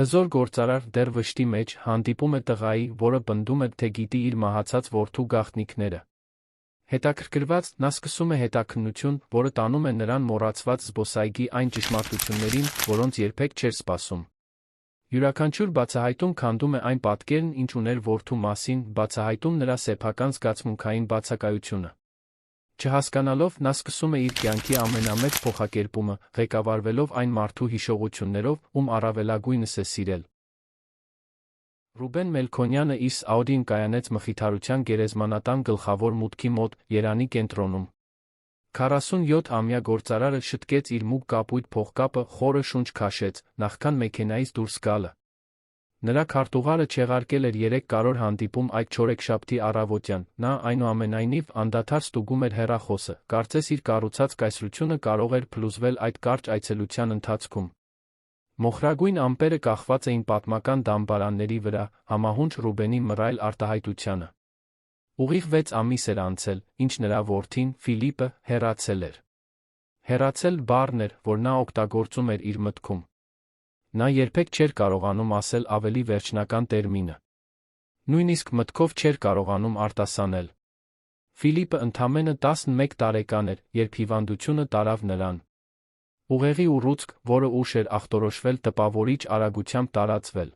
Հզոր գործարար դեռ վշտի մեջ հանդիպում է տղայի, որը պնդում է, թե գիտի իր մահացած որդու գաղտնիքները։ Հետաքրքրված, նա սկսում է հետաքննություն, որը տանում է նրան մոռացված զբոսայգի այն ճշմարտություններին, որոնց երբեք չէր սպասում։ Յուրաքանչյուր բացահայտում քանդում է այն պատկերն, ինչ ուներ որդու մասին, բացահայտում նրա սեփական զգացմունքային բացակայությունը։ Չհասկանալով, նա սկսում է իր կյանքի ամենամեծ փոխակերպումը, ղեկավարվելով այն մարդու հիշողություններով, ում առավելագույնս է սիրել։ Ռուբեն Մելքոնյանը իր Աուդին կայանեց Մխիթարության գերեզմանատան գլխավոր մուտքի մոտ, Երանի կենտրոնում։ 47-ամյա գործարարը շտկեց իր մուգ կապույտ փողկապը, խորը շունչ քաշեց, նախքան մեքենայից դուրս գալը։ Նրա քարտուղարը չեղարկել էր 3 կարոր հանդիպում այդ չորեքշաբթի առավոտյան, նա, այնուամենայնիվ, անդադար ստուգում էր հեռախոսը, կարծես իր կառուցած կայսրությունը կարող էր փլուզվել այդ կարճ այցելության ընթացքում։ Մոխրագույն ամպերը կախված էին պատմական դամբարանների վրա, համահունչ Ռուբենի մռայլ արտահայտությանը։ Ուղիղ 6 ամիս էր անցել, ինչ նրա որդին, Ֆիլիպը, հեռացել էր։ Հեռացել բառն էր, որ նա օգտագործում էր իր մտքում։ Նա երբեք չէր կարողանում ասել ավելի վերջնական տերմինը։ Նույնիսկ մտքով չէր կարողանում արտասանել։ Ֆիլիպը ընդամենը 11 տարեկան էր, երբ հիվանդությունը տարավ նրան։ Ուղեղի ուռուցք, որը ուշ էր ախտորոշվել, տպավորիչ արագությամբ տարածվել։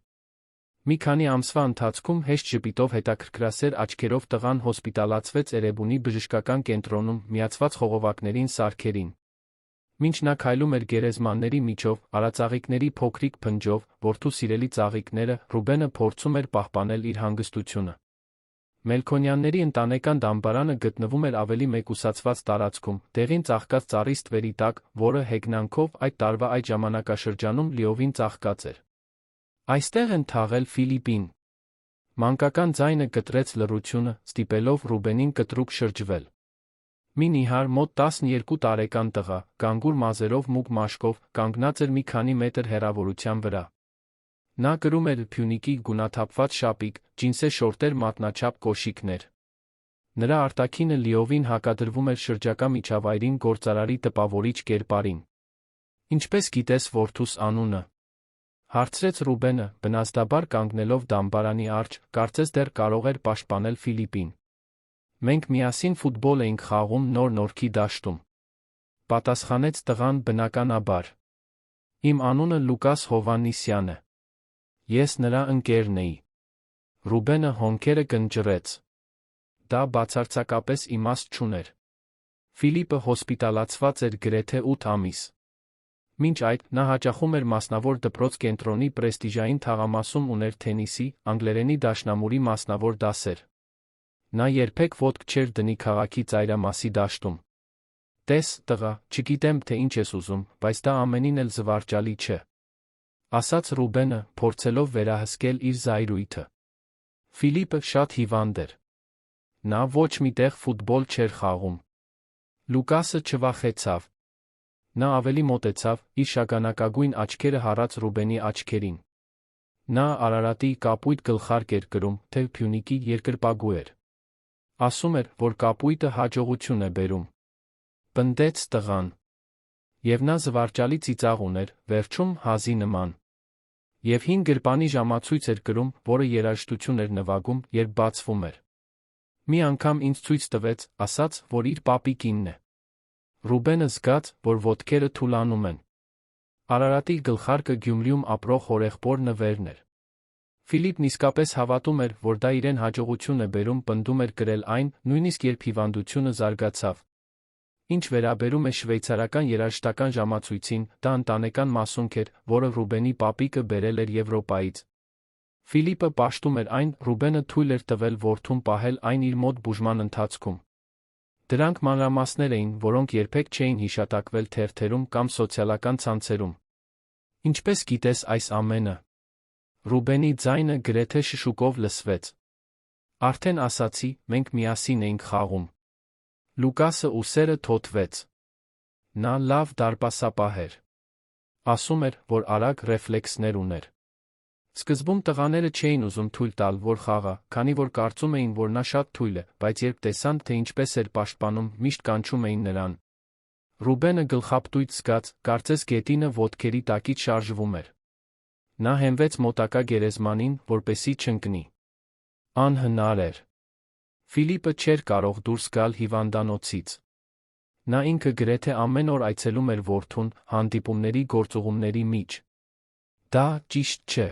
Մի քանի ամսվա ընթացքում հեշտ ժպիտով հետաքրքրասեր աչքերով տղան հոսպիտալացվեց Էրեբունի բժշկական կենտրոնում, միացված խողովակներին սարքերին։ Մինչ նա քայլում էր գերեզմանների միջով, արածաղիկների փոքրիկ փնջով, որդու սիրելի ծաղիկները, Ռուբենը փորձում էր պահպանել իր հանգստությունը։ Մելքոնյանների ընտանեկան դամբարանը գտնվում էր ավելի մեկուսացված տարածքում, դեղին ծաղկած ծառի ստվերի տակ, որը հեգնանքով այդ տարվա այդ ժամանակաշրջանում լիովին ծաղկած էր։ Այստեղ են թաղել Ֆիլիպին։ Մանկական ձայնը կտրեց լռությունը, ստիպելով Ռուբենին կտրուկ շրջվել։ Մի նիհար, մոտ 12 տարեկան տղա, գանգուր մազերով մուգ մաշկով, կանգնած էր մի քանի մետր հեռավորության վրա։ Նա կրում էր փյունիկի գունաթափված շապիկ, ջինսե շորտեր, մատնաչափ կոշիկներ։ Նրա արտաքինը լիովին հակադրվում էր շրջակա միջավայրին, գործարարի տպավորիչ կերպարին։ Ինչպես գիտես որդուս անունը, հարցրեց Ռուբենը, բնազդաբար կանգնելով դամբարանի առջ, կարծես դեռ կարող էր պաշտպանել Ֆիլիպին։ Մենք միասին ֆուտբոլ էինք խաղում Նոր Նորքի դաշտում, պատասխանեց տղան բնականաբար։ Իմ անունը Լուկաս Հովհաննիսյան է։ Ես նրա ընկերն էի։ Ռուբենը հոնքերը կնճռեց։ Դա բացարձակապես իմաստ չուներ։ Ֆիլիպը հոսպիտալացված էր գրեթե 8 ամիս։ Մինչ այդ, նա հաճախում էր մասնավոր դպրոց կենտրոնի պրեստիժային թաղամասում ուներ թենիսի, անգլերենի դաշնամուրի մասնավոր դասեր։ Նա երբեք ոտք չէր դնի քաղաքի ծայրամասի դաշտում։ Տես, տղա, չգիտեմ, թե ինչ ես ուզում, բայց դա ամենին էլ զվարճալի չէ, ասաց Ռուբենը, փորձելով վերահսկել իր զայրույթը։ Ֆիլիպը շատ հիվանդ էր։ Նա ոչ մի տեղ ֆուտբոլ չէր խաղում։ Լուկասը չվախեցավ։ Նա ավելի մոտեցավ, իր շագանակագույն աչքերը հառած Ռուբենի աչքերին։ Նա Արարատի կապույտ գլխարկ էր կրում, թե Փյունիկի երկրպագու էր։ Ասում էր, որ կապույտը հաջողություն է բերում։ Պնդեց տղան։ Եվ նա զվարճալի ծիծաղ ուներ, վերջում հազի նման։ Եվ հին գրպանի ժամացույց էր կրում, որը երաժշտություն էր նվագում, երբ բացվում էր։ Մի անգամ ինձ ցույց տվեց, ասաց, որ իր պապիկինն է։ Ռուբենը զգաց, որ ոտքերը թուլանում են։ Արարատի գլխարկը Գյումրիում ապրող հորեղբոր նվերն էր։ Ֆիլիպն իսկապես հավատում էր, որ դա իրեն հաջողություն է բերում, պնդում էր կրել այն, նույնիսկ երբ հիվանդությունը զարգացավ։ Ինչ վերաբերում է շվեյցարական երաժշտական ժամացույցին, դա ընտանեկան մասունք էր, որը Ռուբենի պապիկը բերել էր Եվրոպայից։ Ֆիլիպը պաշտում էր այն, Ռուբենը թույլ էր տվել որդուն պահել այն իր մոտ բուժման ընթացքում։ Դրանք մանրամասներ էին, որոնք երբեք չէին հիշատակվել թերթերում կամ սոցիալական ցանցերում։ Ինչպես գիտես այս ամենը։ Ռուբենի ձայնը գրեթե շշուկով լսվեց։ Արդեն ասացի, մենք միասին էինք խաղում։ Լուկասը ուսերը թոթվեց։ Նա լավ դարպասապահ էր։ Ասում էր, որ արագ ռեֆլեքսներ ուներ։ Սկզբում տղաները չէին ուզում թույլ տալ, որ խաղա, քանի որ կարծում էին, որ նա շատ թույլ է, բայց երբ տեսան, թե ինչպես էր պաշտպանում, միշտ կանչում էին նրան։ Ռուբենը գլխապտույտ զգաց, կարծես գետինը ոտքերի տակից շարժվում էր։ Նա հենվեց մոտակա գերեզմանին, որպեսզի չընկնի։ Անհնար էր։ Ֆիլիպը չէր կարող դուրս գալ հիվանդանոցից։ Նա ինքը գրեթե ամեն օր այցելում էր որդուն, հանդիպումների գործուղումների միջ։ Դա ճիշտ չէ։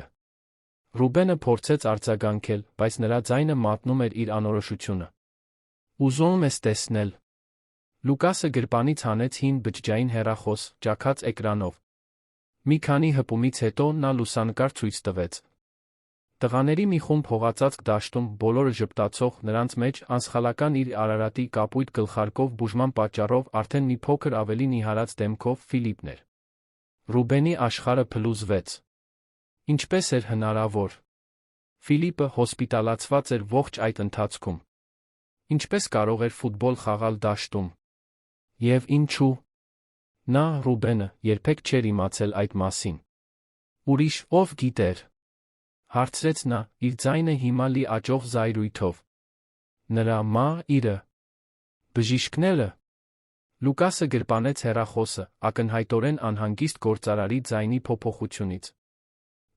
Ռուբենը փորձեց արձագանքել, բայց նրա ձայնը մատնում էր իր անորոշությունը։ Ուզում ես տեսնել։ Լուկասը գրպանից հանեց հին բջջային հեռախոս, ճաքած էկրանով։ Մի քանի հպումից հետո նա լուսանկար ցույց տվեց։ Տղաների մի խումբ հողածածկ դաշտում, բոլորը ժպտացող, նրանց մեջ անսխալական իր Արարատի կապույտ գլխարկով բուժման պատճառով արդեն մի փոքր ավելի նիհարած դեմքով Ֆիլիպն էր։ Ռուբենի աշխարհը փլուզվեց։ Ինչպես էր հնարավոր։ Ֆիլիպը հոսպիտալացված էր ողջ այդ ընթացքում։ Ինչպես կարող էր ֆուտբոլ խաղալ դաշտում։ Եվ ինչու։ Նա, Ռուբենը, երբեք չէր իմացել այդ մասին։ Ուրիշ ով գիտեր։ Հարցրեց նա, իր ձայնը հիմա լի աճող զայրույթով։ Նրա մայրը։ Բժիշկները։ Լուկասը գրպանեց հեռախոսը, ակնհայտորեն անհանգիստ գործարարի ձայնի փոփոխությունից։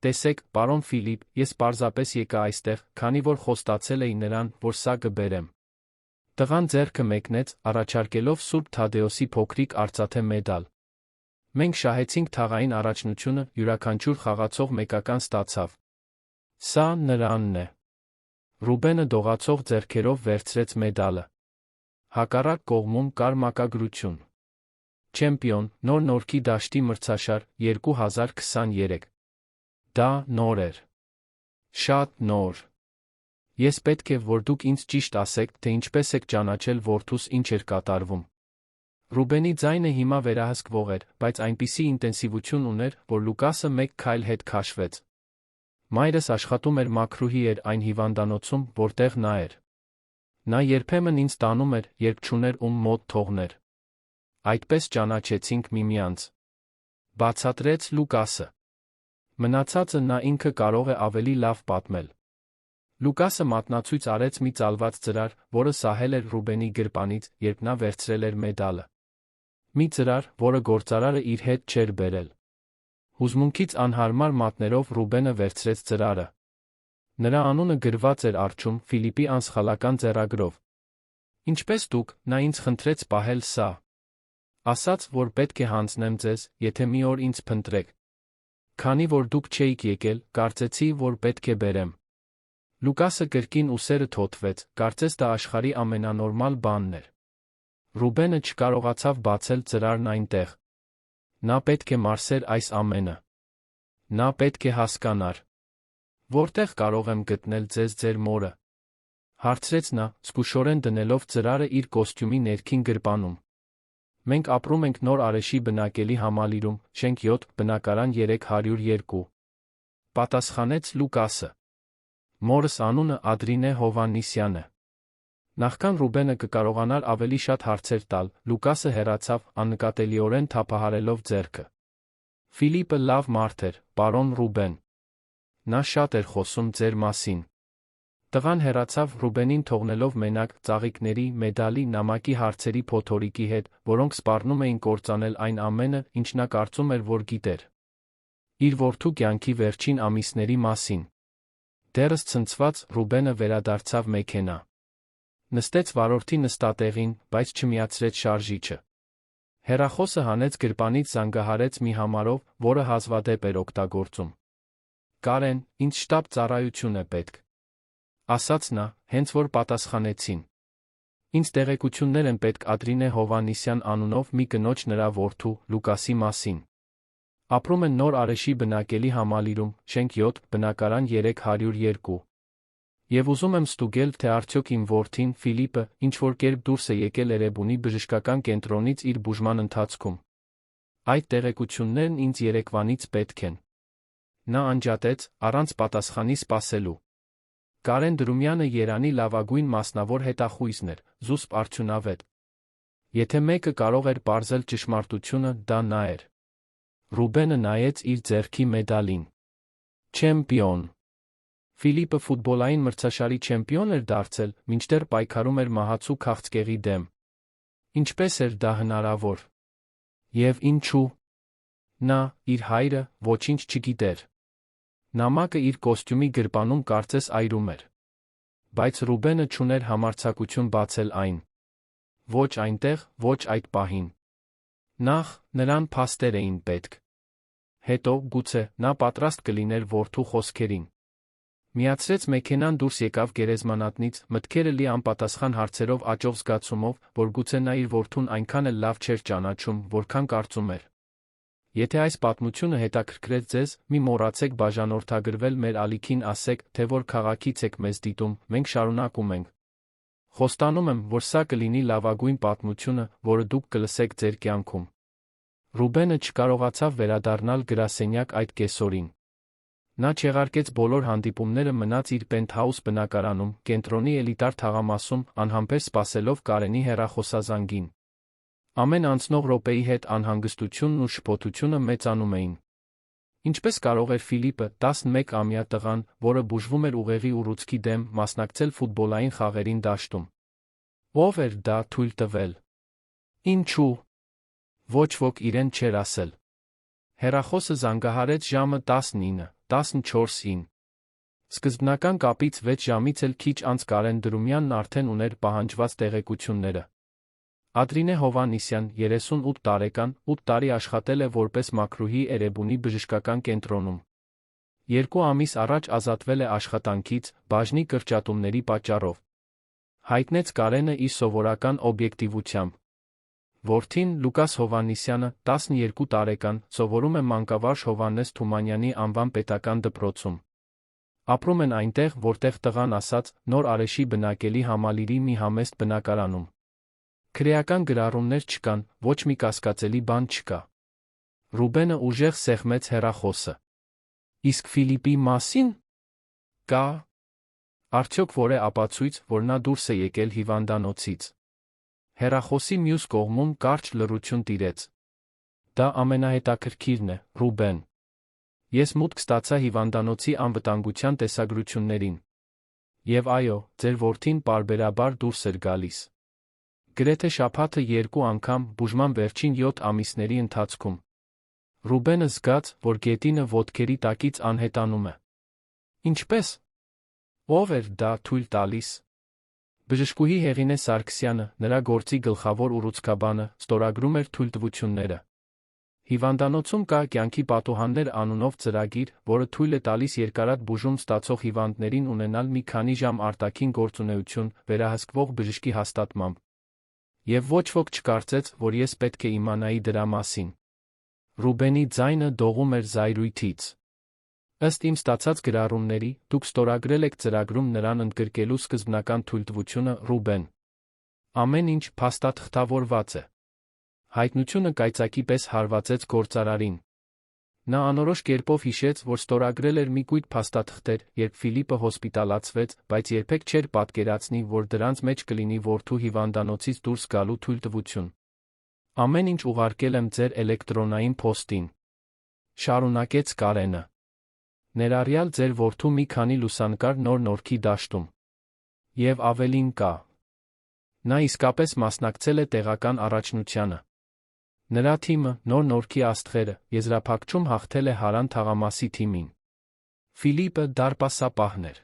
Տեսեք, պարոն Ֆիլիպ, ես պարզապես եկա այստեղ, քանի որ խոստացել էի նրան, որ սա կբերեմ։ Տղան ձեռքը մեկնեց, առաջարկելով Սուրբ Թադեոսի փոքրիկ արծաթե մեդալ։ Մենք շահեցինք թաղային առաջնությունը, յուրաքանչյուր խաղացող մեկական ստացավ։ Սա նրանն է։ Ռուբենը դողացող ձեռքերով վերցրեց մեդալը։ Հակառակ կողմում կար մակագրություն։ Չեմպիոն, Նոր Նորքի դաշտի մրցաշար, 2023։ Դա նոր էր։ Շատ նոր։ Ես պետք է, որ դուք ինձ ճիշտ ասեք, թե ինչպես եք ճանաչել որդուս ինչ էր կատարվում։ Ռուբենի ձայնը հիմա վերահսկվող էր, բայց այնպիսի ինտենսիվություն ուներ, որ Լուկասը մեկ քայլ հետ քաշվեց։ Մայրս աշխատում էր մաքրուհի էր այն հիվանդանոցում, որտեղ նա էր։ Նա երբեմն ինձ տանում էր, երբ չուներ ում մոտ թողներ։ Այդպես ճանաչեցինք միմյանց։ Բացատրեց Լուկասը։ Մնացածը նա ինքը կարող է ավելի լավ պատմել։ Լուկասը մատնացույց արեց մի ծալված ծրար, որը սահել էր Ռուբենի գրպանից, երբ նա վերցրել էր մեդալը։ Մի ծրար, որը գործարարը իր հետ չէր բերել։ Հուզմունքից անհարմար մատներով Ռուբենը վերցրեց ծրարը։ Նրա անունը գրված էր առջում Ֆիլիպի անսխալական ձեռագրով։ Ինչպես դուք, նա ինձ խնդրեց պահել սա։ Ասաց, որ պետք է հանձնեմ ձեզ, եթե մի օր ինձ փնտրեք։ Քանի որ դուք չէիք եկել, կարծեցի, որ պետք է բերեմ։ Լուկասը կրկին ուսերը թոթվեց, կարծես դա աշխարհի ամենանորմալ բանն էր։ Ռուբենը չկարողացավ բացել ծրարն այնտեղ։ Նա պետք է մարսեր այս ամենը։ Նա պետք է հասկանար։ Որտեղ կարող եմ գտնել ձեզ ձեր մորը։ Հարցրեց նա, զգուշորեն դնելով ծրարը իր կոստյումի ներքին գրպանում։ Մենք ապրում ենք Նոր Արեշի բնակելի համալիրում, շենք 7, բնակարան 302։ Պատասխանեց Լուկասը։ Մորս անունը Ադրինե Հովաննիսյան է։ Նախքան Ռուբենը կկարողանար ավելի շատ հարցեր տալ, Լուկասը հեռացավ, աննկատելիորեն թափահարելով ձեռքը։ Ֆիլիպը լավ մարդ էր, պարոն Ռուբեն։ Նա շատ էր խոսում ձեր մասին։ Տղան հեռացավ Ռուբենին թողնելով մենակ, ծաղիկների, մեդալի, նամակի հարցերի փոթորիկի հետ, որոնք սպառնում էին կործանել այն ամենը, ինչ նա կարծում էր, որ գիտեր։ Իր որդու կյանքի վերջին ամիսների մասին։ Դեռս ցնցված, Ռուբենը վերադարձավ մեքենա։ Նստեց վարորդի նստատեղին, բայց չմիացրեց շարժիչը։ Հեռախոսը հանեց գրպանից զանգահարեց մի համարով, որը հազվադեպ էր օգտագործում։ Կարեն, ինձ շտապ ծառայություն է պետք։ Ասաց նա, հենց որ պատասխանեցին։ Ինձ տեղեկություններ են պետք Ադրինե Հովաննիսյան անունով մի կնոջ նրա որդու, Լուկասի մասին։ Ապրում են Նոր Արեշի բնակելի համալիրում, շենք 7, բնակարան 302։ Եվ ուզում եմ ստուգել, թե արդյոք իմ որդին, Ֆիլիպը, ինչ-որ կերպ դուրս է եկել Էրեբունի բժշկական կենտրոնից իր բուժման ընթացքում։ Այդ տեղեկություններն ինձ երեկվանից պետք են։ Նա անջատեց, առանց պատասխանի սպասելու։ Կարեն Դրումյանը Երանի լավագույն մասնավոր հետախույզն էր, զուսպ արդյունավետ։ Եթե մեկը կարող էր պարզել ճշմարտությունը, դա նա էր։ Ռուբենը նայեց իր ձեռքի մեդալին։ Չեմպիոն։ Ֆիլիպը ֆուտբոլային մրցաշարի չեմպիոն էր դարձել, մինչդեռ պայքարում էր մահացու քաղցկեղի դեմ։ Ինչպես էր դա հնարավոր։ Եվ ինչու։ Նա, իր հայրը, ոչինչ չգիտեր։ Նամակը իր կոստյումի գրպանում կարծես այրում էր։ Բայց Ռուբենը չուներ համարձակություն բացել այն։ Ոչ այնտեղ, ոչ այդ պահին։ Նախ, նրան փաստեր էին պետք։ Հետո, գուցե, նա պատրաստ կլիներ որդու խոսքերին։ Միացրեց մեքենան դուրս եկավ գերեզմանատնից, մտքերը լի անպատասխան հարցերով աճող զգացումով, որ գուցե նա իր որդուն այնքան էլ լավ չէր ճանաչում, որքան կարծում էր։ Եթե այս պատմությունը հետաքրքրեց ձեզ, մի մոռացեք բաժանորդագրվել մեր ալիքին, ասեք, թե որ քաղաքից եք մեզ դիտում, մենք շարունակում ենք։ Խոստանում եմ, որ սա կլինի լավագույն պատմությունը, որը դուք կլսեք ձեր կյանքում։ Ռուբենը չկարողացավ վերադառնալ գրասենյակ այդ կեսօրին։ Նա չեղարկեց բոլոր հանդիպումները, մնաց իր պենթհաուս բնակարանում, կենտրոնի էլիտար թաղամասում, անհամբեր սպասելով Կարենի հեռախոսազանգին։ Ամեն անցնող րոպեի հետ անհանգստությունն ու շփոթությունը մեծանում էին։ Ինչպես կարող էր Ֆիլիպը, 11-ամյա տղան, որը բուժվում էր ուղեղի ուռուցքի դեմ, մասնակցել ֆուտբոլային խաղերին դաշտում։ Ով էր դա թույլ տվել։ Ինչու։ Ոչ ոք իրեն չէր ասել։ Հեռախոսը զանգահարեց ժամը 19:14-ին։ Սկզբնական կապից 6 ժամից էլ քիչ անց Կարեն Դրումյանն արդեն ուներ պահանջված տեղեկությունները։ Ադրինե Հովհաննիսյան, 38 տարեկան, 8 տարի աշխատել է որպես մաքրուհի Էրեբունի բժշկական կենտրոնում։ 2 ամիս առաջ ազատվել է աշխատանքից, բաժնի կրճատումների պատճառով։ Հայտնեց Կարենը իր սովորական օբյեկտիվությամբ։ Որդին, Լուկաս Հովհաննիսյանը, 12 տարեկան, սովորում է Մանկավարժ Հովհաննես Թումանյանի անվան պետական դպրոցում։ Ապրում են այնտեղ, որտեղ տղան ասաց, Նոր Արեշի բնակելի համալիրի մի համեստ բնակարանում։ Քրեական գրառումներ չկան, ոչ մի կասկածելի բան չկա։ Ռուբենը ուժեղ սեղմեց հեռախոսը։ Իսկ Ֆիլիպի մասին։ Կա։ Արդյոք որ է ապացույց, որ նա դուրս է եկել հիվանդանոցից։ Հեռախոսի մյուս կողմում կարճ լռություն տիրեց։ Դա ամենահետաքրքիրն է, Ռուբեն։ Ես մուտք ստացա հիվանդանոցի անվտանգության տեսագրություններին։ Եվ այո, ձեր որդին պարբերաբար դուրս էր գալիս։ Գրեթե շաբաթը 2 անգամ, բուժման վերջին 7 ամիսների ընթացքում։ Ռուբենը զգաց, որ գետինը ոտքերի տակից անհետանում է։ Ինչպես։ Ով էր դա թույլ տալիս։ Բժշկուհի Հեղինե Սարգսյանը, նրա գործի գլխավոր ուռուցքաբանը, ստորագրում էր թույլտվությունները։ Հիվանդանոցում կա կյանքի պատուհաններ անունով ծրագիր, որը թույլ է տալիս երկարատ բուժում ստացող հիվանդներին ունենալ մի քանի ժամ արտաքին գործունեություն, վերահսկվող բժշկի հաստատմամբ։ Եվ ոչ ոք չկարծեց, որ ես պետք է իմանայի դրա մասին։ Ռուբենի ձայնը դողում էր զայրույթից։ Ըստ իմ ստացած գրառումների, դուք ստորագրել եք ծրագրում նրան ընդգրկելու սկզբնական թույլտվությունը, Ռուբեն։ Ամեն ինչ փաստաթղթավորված է։ Հայտնությունը կայծակի պես հարվածեց գործարարին։ Նա անորոշ կերպով հիշեց, որ ստորագրել էր մի կույտ փաստաթղթեր, երբ Ֆիլիպը հոսպիտալացվեց, բայց երբեք չէր պատկերացնի, որ դրանց մեջ կլինի որդու հիվանդանոցից դուրս գալու թույլտվություն։ Ամեն ինչ ուղարկել եմ ձեր էլեկտրոնային փոստին։ Շարունակեց Կարենը։ Ներառյալ ձեր որդու մի քանի լուսանկար Նոր Նորքի դաշտում։ Եվ ավելին կա։ Նա իսկապես մասնակցել է տեղական առաջնությանը։ Նրա թիմը, Նոր Նորքի աստղերը, եզրափակչում հաղթել է Հարան թաղամասի թիմին։ Ֆիլիպը դարպասապահն էր։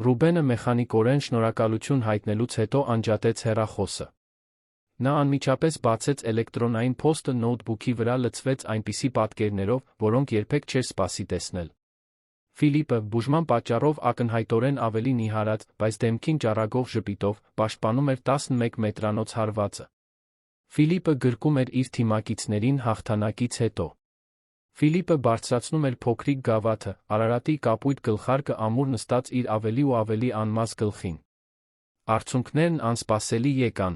Ռուբենը մեխանիկորեն շնորհակալություն հայտնելուց հետո անջատեց հեռախոսը։ Նա անմիջապես բացեց էլեկտրոնային փոստը, նոութբուքի վրա լցվեց այնպիսի պատկերներով, որոնք երբեք չէր սպասի տեսնել։ Ֆիլիպը, բուժման պատճառով ակնհայտորեն ավելի նիհարած, բայց դեմքին ճառագող ժպիտով, պաշտպանում էր 11 մետրանոց հարվածը։ Ֆիլիպը գրկում էր իր թիմակիցներին հաղթանակից հետո։ Ֆիլիպը բարձրացնում էր փոքրիկ գավաթը, Արարատի կապույտ գլխարկը ամուր նստած իր ավելի ու ավելի անմազ գլխին։ Արցունքներն անսպասելի եկան։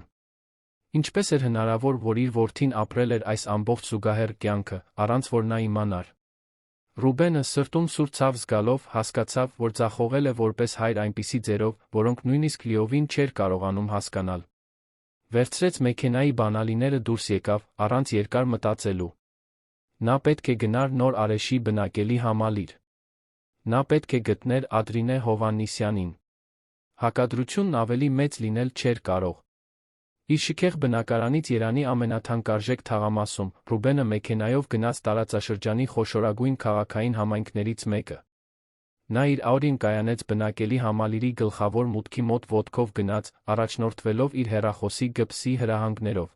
Ինչպես էր հնարավոր, որ իր որդին ապրել էր այս ամբողջ զուգահեռ կյանքը, առանց որ նա իմանար։ Ռուբենը սրտում սուր ցավ զգալով հասկացավ, որ ձախողել է որպես հայր այնպիսի ձերով, որոնք նույնիսկ լիովին չէր կարողանում հասկանալ։ Վերցրեց մեքենայի բանալիները դուրս եկավ, առանց երկար մտածելու։ Նա պետք է գնար Նոր Արեշի բնակելի համալիր։ Նա պետք է գտներ Ադրինե Հովհաննիսյանին։ Հակադրությունն ավելի մեծ լինել չէր կարող։ Իր շքեղ բնակարանից Երանի ամենաթանկարժեք թաղամասում, Ռուբենը մեքենայով գնաց տարածաշրջանի խոշորագույն քաղաքային համայնքներից մեկը։ Նա իր Audi-ն կայանեց բնակելի համալիրի գլխավոր մուտքի մոտ ոտքով գնաց, առաջնորդվելով իր հեռախոսի GPS-ի հրահանգներով։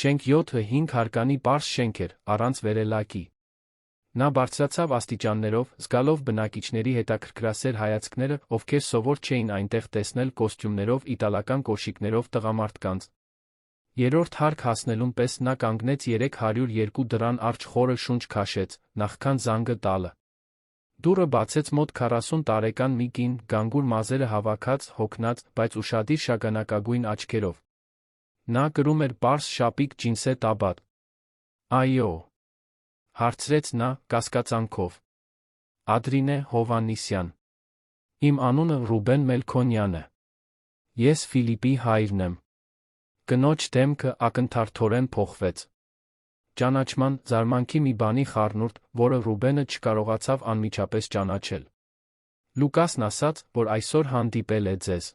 Շենք 7-5 հարկանի պարզ շենք էր, առանց վերելակի։ Նա բարձրացավ աստիճաններով, զգալով բնակիչների հետաքրքրասեր հայացքները, ովքեր սովոր չէին այնտեղ տեսնել կոստյումներով իտալական կոշիկներով տղամարդկանց։ Երրորդ հարկ հասնելուն պես նա կանգնեց 302 դռան առջ խորը շունչ քաշեց, նախքան զանգը տալը։ Դուռը բացեց մոտ 40 տարեկան մի կին, գանգուր մազերը հավաքած, հոգնած, բայց ուշադիր շագանակագույն աչքերով։ Նա կրում էր պարզ շապիկ ջինսե տաբատ։ Այո, հարցրեց նա, կասկածանքով։ Ադրինե Հովհաննիսյան։ Իմ անունը Ռուբեն Մելքոնյան է։ Ես Ֆիլիպի հայրն եմ։ Կնոջ դեմքը ակնթարթորեն փոխվեց։ Ճանաչման, զարմանքի մի բանի խառնուրդ, որը Ռուբենը չկարողացավ անմիջապես ճանաչել։ Լուկասն ասաց, որ այսօր հանդիպել է ձեզ։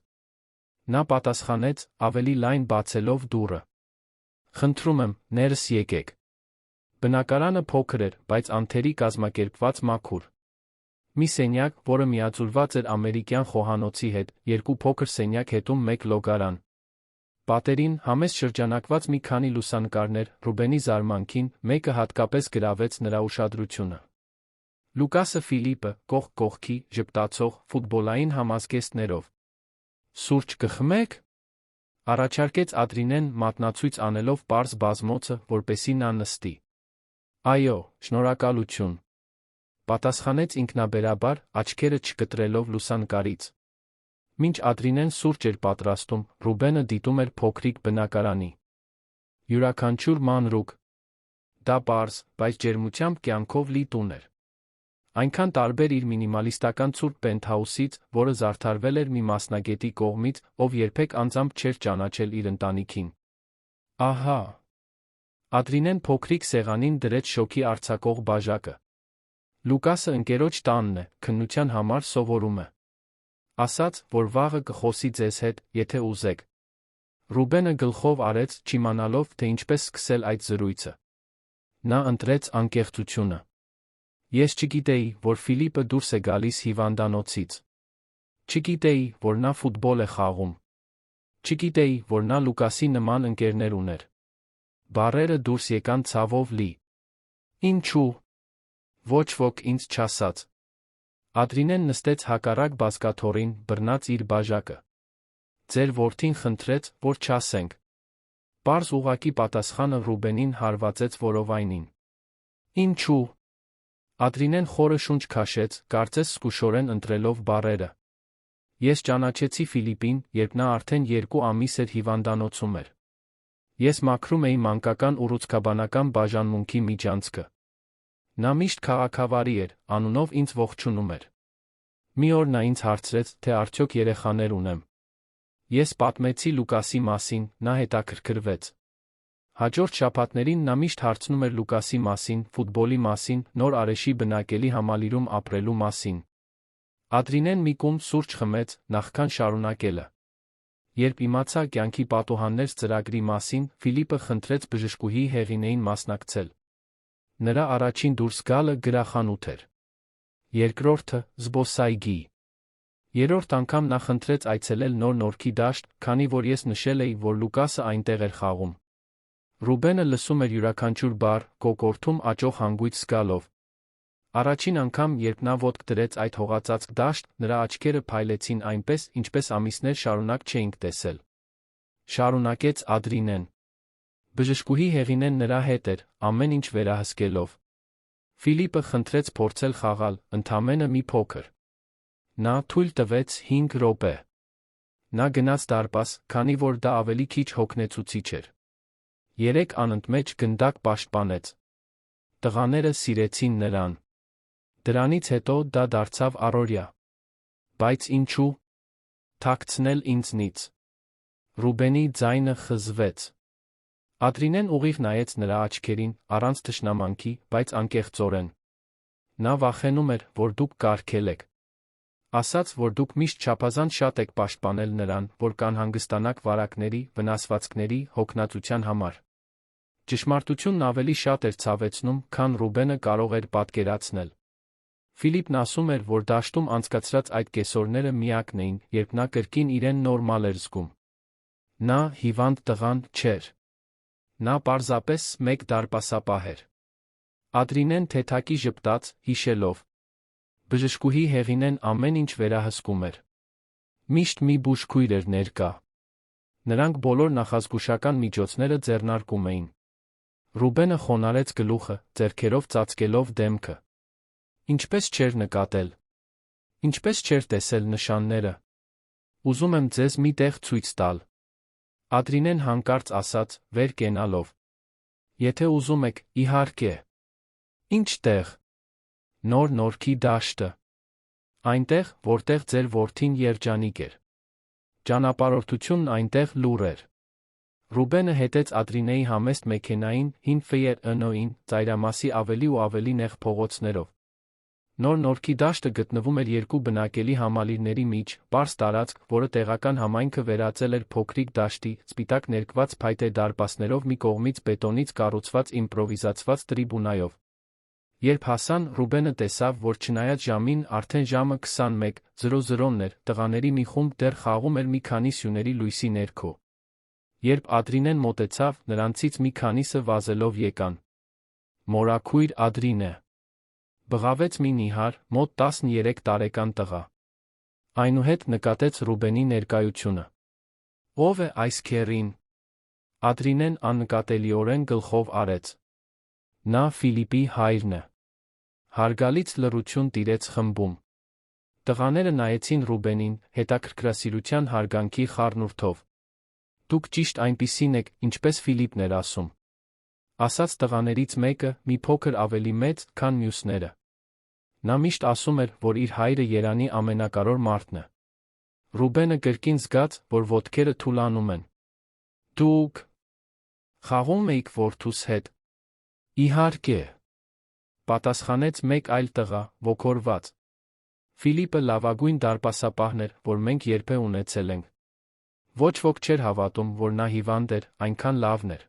Նա պատասխանեց, ավելի լայն բացելով դուռը։ Խնդրում եմ, ներս եկեք։ Բնակարանը փոքր էր, բայց անթերի կազմակերպված մաքուր։ Մի սենյակ, որը միաձուլված էր ամերիկյան խոհանոցի հետ, երկու փոքր սենյակ հետում մեկ լոգարան։ Պատերին, համեստ շրջանակված մի քանի լուսանկարներ, Ռուբենի զարմանքին, մեկը հատկապես գրավեց նրա ուշադրությունը։ Լուկասը Ֆիլիպը, կողք կողքի, ժպտացող, ֆուտբոլային համազգեստներով։ Սուրճ կխմեք։ Առաջարկեց Ադրինեն, մատնացույց անելով պարզ բազմոցը, որպեսզի նա նստի։ Այո, շնորհակալություն։ Պատասխանեց ինքնաբերաբար, աչքերը չկտրելով լուսանկարից։ Մինչ Ադրինեն սուրճ էր պատրաստում, Ռուբենը դիտում էր փոքրիկ բնակարանի։ Յուրաքանչյուր մանրուք։ Դա պարզ, բայց ջերմությամբ կյանքով լի տուն էր։ Այնքան տարբեր իր մինիմալիստական ցուրտ պենթհաուսից, որը զարդարվել էր մի մասնագետի կողմից, ով երբեք անձամբ չէր ճանաչել իր ընտանիքին։ Ահա։ Ադրինեն փոքրիկ սեղանին դրեց շոգի արձակող բաժակը։ Լուկասը ընկերոջ տանն է, քննության համար սովորում է։ Ասաց, որ վաղը կխոսի ձեզ հետ, եթե ուզեք։ Ռուբենը գլխով արեց, չիմանալով, թե ինչպես սկսել այդ զրույցը։ Նա ընտրեց անկեղծությունը։ Ես չգիտեի, որ Ֆիլիպը դուրս է գալիս հիվանդանոցից։ Չգիտեի, որ նա ֆուտբոլ է խաղում։ Չգիտեի, որ նա Լուկասի նման ընկերներ ուներ։ Բառերը դուրս եկան ցավով լի։ Ինչու՞։ Ոչ ոք ինձ չասաց։ Ադրինեն նստեց հակառակ բազկաթոռին, բռնած իր բաժակը։ Ձեր որդին խնդրեց, որ չասենք։ Պարզ ուղղակի պատասխանը Ռուբենին հարվածեց որովայնին։ Ինչու՞։ Ադրինեն խորը շունչ քաշեց, կարծես զգուշորեն ընտրելով բառերը։ Ես ճանաչեցի Ֆիլիպին, երբ նա արդեն 2 ամիս էր հիվանդանոցում էր։ Ես մաքրում էի մանկական ուռուցքաբանական բաժանմունքի միջանցքը։ Նա միշտ քաղաքավարի էր, անունով ինձ ողջունում էր։ Մի օր նա ինձ հարցրեց, թե արդյոք երեխաներ ունեմ։ Ես պատմեցի Լուկասի մասին, նա հետաքրքրվեց։ Հաջորդ շաբաթներին նա միշտ հարցնում էր Լուկասի մասին, ֆուտբոլի մասին, նոր Արեշի բնակելի համալիրում ապրելու մասին։ Ադրինեն մի կում սուրճ խմեց, նախքան շարունակելը։ Երբ իմացա կյանքի պատուհաններ ծրագրի մասին, Ֆիլիպը խնդրեց բժշկուհի Հեղինեին մասնակցել։ Նրա առաջին դուրս գալը գրախանութ էր։ Երկրորդը՝ զբոսայգի։ Երրորդ անգամ նա խնդրեց այցելել նոր Նորքի դաշտ, քանի որ ես նշել էի, որ Լուկասը այնտեղ էր խաղում։ Ռուբենը լսում էր յուրաքանչյուր բառ, կոկորդում աճող հանգույց զգալով։ Առաջին անգամ, երբ նա ոտք դրեց այդ հողածածկ դաշտ, նրա աչքերը փայլեցին այնպես, ինչպես ամիսներ շարունակ չէինք տեսել։ Շարունակեց Ադրինեն։ Բժշկուհի Հեղինեն նրա հետ էր, ամեն ինչ վերահսկելով։ Ֆիլիպը խնդրեց փորձել խաղալ, ընդամենը մի փոքր։ Նա թույլ տվեց 5 րոպե։ Նա գնաց դարպաս, քանի որ դա ավելի քիչ հոգնեցուցիչ էր։ 3 անընդմեջ գնդակ պաշտպանեց։ Տղաները սիրեցին նրան։ Դրանից հետո դա դարձավ առօրյա։ Բայց ինչու՞։ Թաքցնել ինձնից։ Ռուբենի ձայնը խզվեց։ Ադրինեն ուղիղ նայեց նրա աչքերին, առանց թշնամանքի, բայց անկեղծորեն։ Նա վախենում էր, որ դուք կարգել եք։ Ասաց, որ դուք միշտ չափազանց շատ եք պաշտպանել նրան, որ կանհանգստանաք վարակների, վնասվածքների, հոգնածության համար։ Ճշմարտությունն ավելի շատ էր ցավեցնում, քան Ռուբենը կարող էր պատկերացնել։ Ֆիլիպն ասում էր, որ դաշտում անցկացրած այդ կեսօրները միակն էին, երբ նա կրկին իրեն նորմալ էր զգում։ Նա հիվանդ տղան չէր։ Նա պարզապես մեկ դարպասապահ էր։ Ադրինեն թեթակի ժպտաց, հիշելով. բժշկուհի Հեղինեն ամեն ինչ վերահսկում էր։ Միշտ մի բուժքույր էր ներկա։ Նրանք բոլոր նախազգուշական միջոցները ձեռնարկում էին։ Ռուբենը խոնարհեց գլուխը, ձեռքերով ծածկելով դեմքը։ Ինչպես չէր նկատել։ Ինչպես չէր տեսել նշանները։ Ուզում եմ ձեզ մի տեղ ցույց տալ։ Ադրինեն հանկարծ ասաց, վեր կենալով։ Եթե ուզում եք, իհարկե։ Ինչ տեղ։ Նոր Նորքի դաշտը։ Այնտեղ, որտեղ ձեր որդին երջանիկ էր։ Ճանապարհորդությունն այնտեղ լուռ էր։ Ռուբենը հետեց Ադրինեի համեստ մեքենային, հին Ֆիատ Uno-ին, ծայրամասի ավելի ու ավելի նեղ փողոցներով։ Նոր Նորքի դաշտը գտնվում էր երկու բնակելի համալիրների մեջ, պարզ տարածք, որը տեղական համայնքը վերածել էր փոքրիկ դաշտի, սպիտակ ներկված փայտե դարպասներով մի կողմից բետոնից կառուցված իմպրովիզացված տրիբունայով։ Երբ հասան, Ռուբենը տեսավ, որ չնայած ժամին արդեն ժամը 21:00-ն էր, տղաների մի խումբ դեռ խաղում էր մի քանի սյուների լույսի ներքո։ Երբ Ադրինեն մոտեցավ, նրանցից մի քանիսը վազելով եկան։ Մորաքույր Ադրինե։ Բղավեց մի նիհար, մոտ 13 տարեկան տղա։ Այնուհետ նկատեց Ռուբենի ներկայությունը։ Ո՞վ է այս քեռին։ Ադրինեն աննկատելիորեն գլխով արեց։ Նա Ֆիլիպի հայրն է։ Հարգալից լռություն տիրեց խմբում։ Տղաները նայեցին Ռուբենին, հետաքրքրասիրության հարգանքի խառնուրդով։ Դուք ճիշտ այնպիսին եք, ինչպես Ֆիլիպն էր ասում։ Ասաց տղաներից մեկը, մի փոքր ավելի մեծ, քան մյուսները։ Նա միշտ ասում էր, որ իր հայրը երանի ամենակարող մարդն է։ Ռուբենը կրկին զգաց, որ ոտքերը թուլանում են։ Դուք խաղում էիք որդուս հետ։ Իհարկե, պատասխանեց մեկ այլ տղա, ոգորված։ Ֆիլիպը լավագույն դարպասապահն էր, որ մենք երբեք ունեցել ենք։ Ոչ ոք չէր հավատում, որ նա հիվանդ էր, այնքան լավն էր։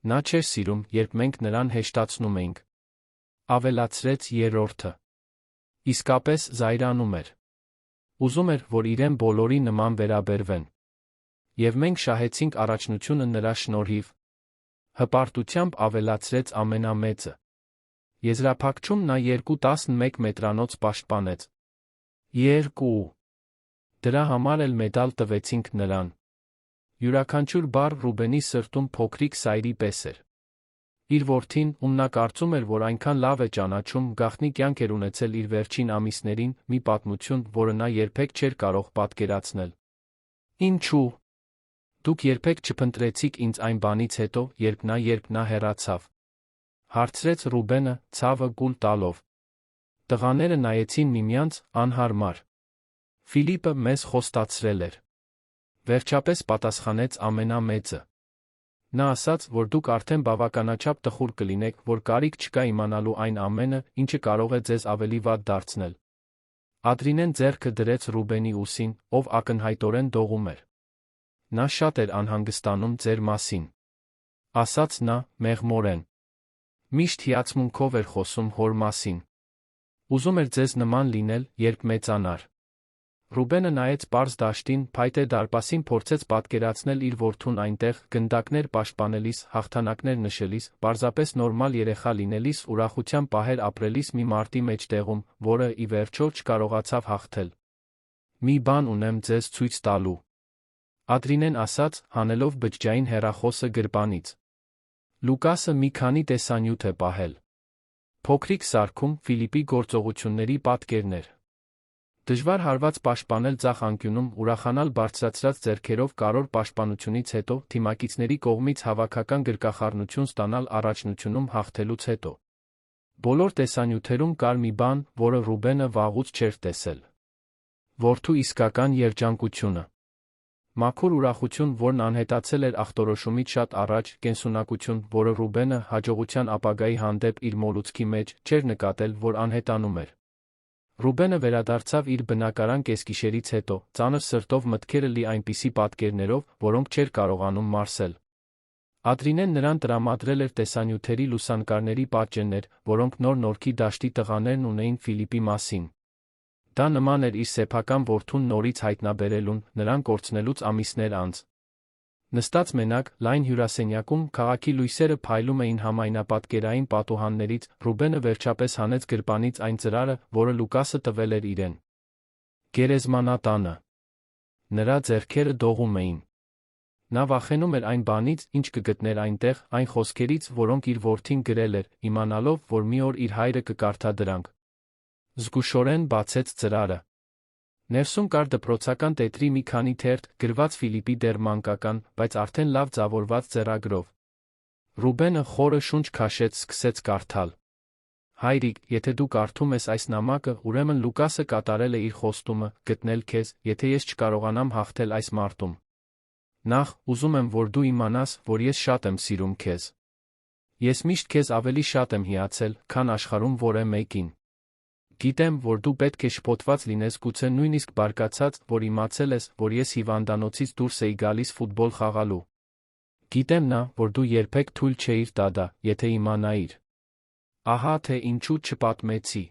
Նա չէր սիրում, երբ մենք նրան հեշտացնում էինք։ Ավելացրեց երրորդը։ Իսկապես զայրանում էր։ Ուզում էր, որ իրեն բոլորի նման վերաբերվեն։ Եվ մենք շահեցինք առաջնությունը նրա շնորհիվ։ Հպարտությամբ ավելացրեց ամենամեծը։ Եզրափակչում նա 2.11 մետրանոց պաշտպանեց։ 2. Դրա համար էլ մեդալ տվեցինք նրան։ Յուրաքանչյուր բառ Ռուբենի սրտում փոքրիկ սայրի պես էր։ Իր որդին, ում նա կարծում էր, որ այնքան լավ է ճանաչում, գաղտնի կյանք էր ունեցել իր վերջին ամիսներին, մի պատմություն, որը նա երբեք չէր կարող պատկերացնել։ Ինչու՞։ Դուք երբեք չփնտրեցիք ինձ այն բանից հետո, երբ նա հեռացավ։ Հարցրեց Ռուբենը, ցավը կուլ տալով։ Տղաները նայեցին միմյանց, անհարմար։ Ֆիլիպը մեզ խոստացրել էր։ Վերջապես պատասխանեց ամենամեծը։ Նա ասաց, որ դուք արդեն բավականաչափ տխուր կլինեք, որ կարիք չկա իմանալու այն ամենը, ինչը կարող է ձեզ ավելի վատ դարձնել։ Ադրինեն ձեռքը դրեց Ռուբենի ուսին, ով ակնհայտորեն դողում էր։ Նա շատ էր անհանգստանում ձեր մասին։ Ասաց նա, մեղմորեն։ Միշտ հիացմունքով էր խոսում հոր մասին։ Ուզում էր ձեզ նման լինել, երբ մեծանար։ Ռուբենը նայեց պարզ դաշտին, փայտե դարպասին փորձեց պատկերացնել իր որդուն այնտեղ, գնդակներ պաշտպանելիս, հաղթանակներ նշելիս, պարզապես նորմալ երեխա լինելիս, ուրախության պահեր ապրելիս մի մարտի մեջտեղում, որը, ի վերջո, չկարողացավ հաղթել։ Մի բան ունեմ ձեզ ցույց տալու։ Ադրինեն ասաց, հանելով բջջային հեռախոսը գրպանից։ Լուկասը մի քանի տեսանյութ է պահել։ Փոքրիկ սարքում Ֆիլիպի գործողությունների պատկերներ։ Դժվար հարված պաշտպանել ձախ անկյունում, ուրախանալ բարձրացրած ձեռքերով կարճ պաշտպանությունից հետո, թիմակիցների կողմից հավաքական գրկախառնություն ստանալ առաջնությունում հաղթելուց հետո։ Բոլոր տեսանյութերում կար մի բան, որը Ռուբենը վաղուց չէր տեսել։ Որդու իսկական երջանկությունը։ Մաքուր ուրախություն, որն անհետացել էր ախտորոշումից շատ առաջ, կենսունակություն, որը Ռուբենը, հաջողության ապագայի հանդեպ իր մոլուցքի մեջ, չէր նկատել, որ անհետանում էր։ Ռուբենը վերադարձավ իր բնակարան կեսգիշերից հետո, ծանր սրտով, մտքերը լի այնպիսի պատկերներով, որոնք չէր կարողանում մարսել։ Ադրինեն նրան տրամադրել էր տեսանյութերի լուսանկարների պատճեններ, որոնք նոր Նորքի դաշտի տղաներն ունեին Ֆիլիպի մասին։ Դա նման էր իր սեփական որդուն նորից հայտնաբերելուն, նրան կորցնելուց ամիսներ անց։ Նստած մենակ, լայն հյուրասենյակում, քաղաքի լույսերը փայլում էին համայնապատկերային պատուհաններից, Ռուբենը վերջապես հանեց գրպանից այն ծրարը, որը Լուկասը տվել էր իրեն։ Գերեզմանատանը։ Նրա ձեռքերը դողում էին։ Նա վախենում էր այն բանից, ինչ կգտներ այնտեղ, այն խոսքերից, որոնք իր որդին գրել էր, իմանալով, որ մի օր իր հայրը կկարդա դրանք։ Զգուշորեն բացեց ծրարը։ Ներսում կար դպրոցական տետրի մի քանի թերթ, գրված Ֆիլիպի դեռ մանկական, բայց արդեն լավ ձևավորված ձեռագրով։ Ռուբենը խորը շունչ քաշեց, սկսեց կարդալ։ Հայրիկ, եթե դու կարդում ես այս նամակը, ուրեմն Լուկասը կատարել է իր խոստումը, գտնել քեզ, եթե ես չկարողանամ հաղթել այս մարտում։ Նախ, ուզում եմ, որ դու իմանաս, որ ես շատ եմ սիրում քեզ։ Ես միշտ քեզ ավելի շատ եմ հիացել, քան աշխարհում որևէ մեկին։ Գիտեմ, որ դու պետք է շփոթված լինես, գուցե նույնիսկ բարկացած, որ իմացել ես, որ ես հիվանդանոցից դուրս էի գալիս ֆուտբոլ խաղալու։ Գիտեմ նա, որ դու երբեք թույլ չէիր տա դա, եթե իմանայիր։ Ահա թե ինչու չպատմեցի։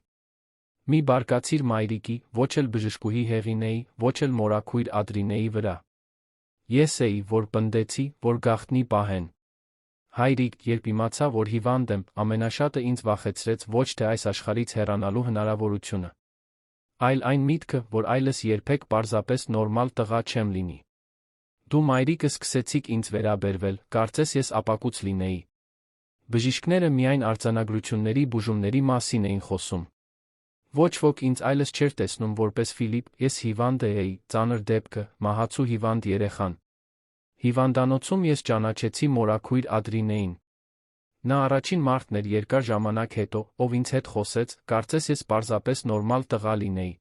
Մի բարկացիր մայրիկի, ոչ էլ բժշկուհի Հեղինեի, ոչ էլ մորաքույր Ադրինեի վրա։ Ես էի, որ պնդեցի, որ գաղտնի պահեն։ Հայրիկ, երբ իմացա, որ հիվանդ եմ, ամենաշատը ինձ վախեցրեց ոչ թե այս աշխարհից հեռանալու հնարավորությունը, այլ այն միտքը, որ այլս երբեք պարզապես նորմալ տղա չեմ լինի։ Դու մայրիկը սկսեցիք ինձ վերաբերվել, կարծես ես ապակուց լինեի։ Բժիշկները միայն արձանագրությունների բուժումների մասին էին խոսում։ Ոչ ոք ինձ այլս չէր տեսնում որպես Ֆիլիպ, ես հիվանդ էի, ծանր դեպքը, մահացու հիվանդ երեխան։ Հիվանդանոցում ես ճանաչեցի մորաքույր Ադրինեին։ Նա առաջին մարդն էր երկար ժամանակ հետո, ով ինձ հետ խոսեց, կարծես ես պարզապես նորմալ տղա լինեի։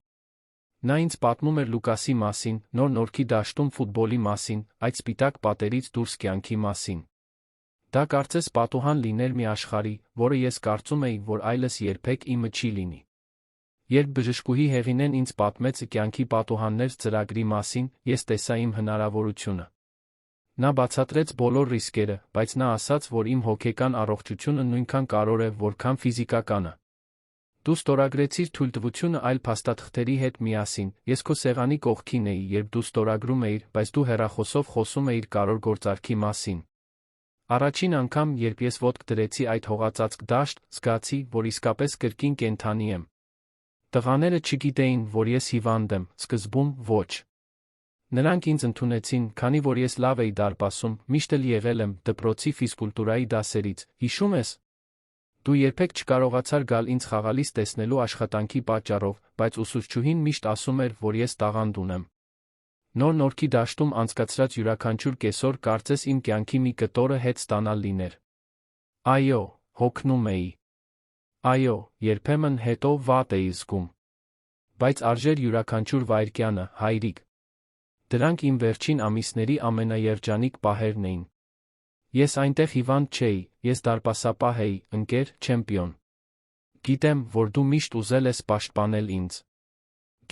Նա ինձ պատմում էր Լուկասի մասին, նոր Նորքի դաշտում ֆուտբոլի մասին, այդ սպիտակ պատերից դուրս կյանքի մասին։ Դա կարծես պատուհան լիներ մի աշխարհի, որը ես կարծում էի, որ այլս երբեք իմը չի լինի։ Երբ բժշկուհի Հեղինեն ինձ պատմեց կյանքի պատուհաններ ծրագրի մասին, ես տեսա իմ հնարավորությունը։ Նա բացատրեց բոլոր ռիսկերը, բայց նա ասաց, որ իմ հոգեկան առողջությունը նույնքան կարևոր է, որքան ֆիզիկականը։ Դու ստորագրեցիր թույլտվությունը այլ փաստաթղթերի հետ միասին, ես քո սեղանի կողքին էի, երբ դու ստորագրում էիր, բայց դու հեռախոսով խոսում էիր կարևոր գործարքի մասին։ Առաջին անգամ, երբ ես ոտք դրեցի այդ հողածածկ դաշտ, զգացի, որ իսկապես կրկին կենդանի եմ։ Տղաները չգիտեին, որ ես հիվանդ եմ, սկզբում ոչ։ Նրանք ինձ ընդունեցին, քանի որ ես լավ էի դարպասում, միշտ էլ եղել եմ դպրոցի ֆիզկուլտուրայի դասերից, հիշում ես։ Դու երբեք չկարողացար գալ ինձ խաղալիս տեսնելու աշխատանքի պատճառով, բայց ուսուցչուհին միշտ ասում էր, որ ես տաղանդ ունեմ։ Նոր Նորքի դաշտում անցկացրած յուրաքանչյուր կեսօր կարծես իմ կյանքի մի կտորը հետ ստանալ լիներ։ Այո, հոգնում էի։ Այո, երբեմն հետո վատ էի զգում։ Բայց արժեր յուրաքանչյուր վայրկյանը, հայրիկ։ Դրանք իմ վերջին ամիսների ամենաերջանիկ պահերն էին։ Ես այնտեղ հիվանդ չէի, ես դարպասապահ էի, ընկեր, չեմպիոն։ Գիտեմ, որ դու միշտ ուզել ես պաշտպանել ինձ։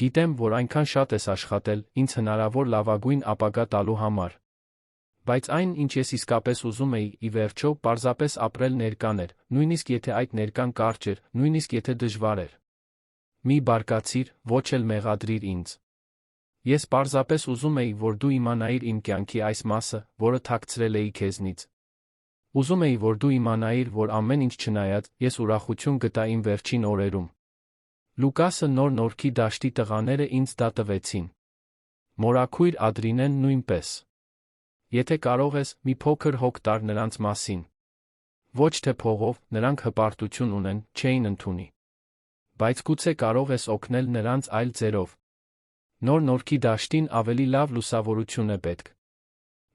Գիտեմ, որ այնքան շատ ես աշխատել, ինձ հնարավոր լավագույն ապագա տալու համար։ Բայց այն, ինչ ես իսկապես ուզում էի, ի վերջո, պարզապես ապրել ներկան էր, նույնիսկ եթե այդ ներկան կարճ էր, նույնիսկ եթե դժվար էր։ Մի բարկացիր, ոչ էլ մեղադրիր ինձ։ Ես պարզապես ուզում էի, որ դու իմանայիր իմ կյանքի այս մասը, որը թաքցրել էի քեզնից։ Ուզում էի, որ դու իմանայիր, որ ամեն ինչ չնայած, ես ուրախություն գտա իմ վերջին օրերում։ Լուկասը նոր Նորքի դաշտի տղաները ինձ դա տվեցին։ Մորաքույր Ադրինեն նույնպես։ Եթե կարող ես, մի փոքր հոգ տար նրանց մասին։ Ոչ թե փողով, նրանք հպարտություն ունեն, չէին ընդունի։ Բայց գուցե կարող ես օգնել նրանց այլ ձերով։ Նոր Նորքի դաշտին ավելի լավ լուսավորություն է պետք։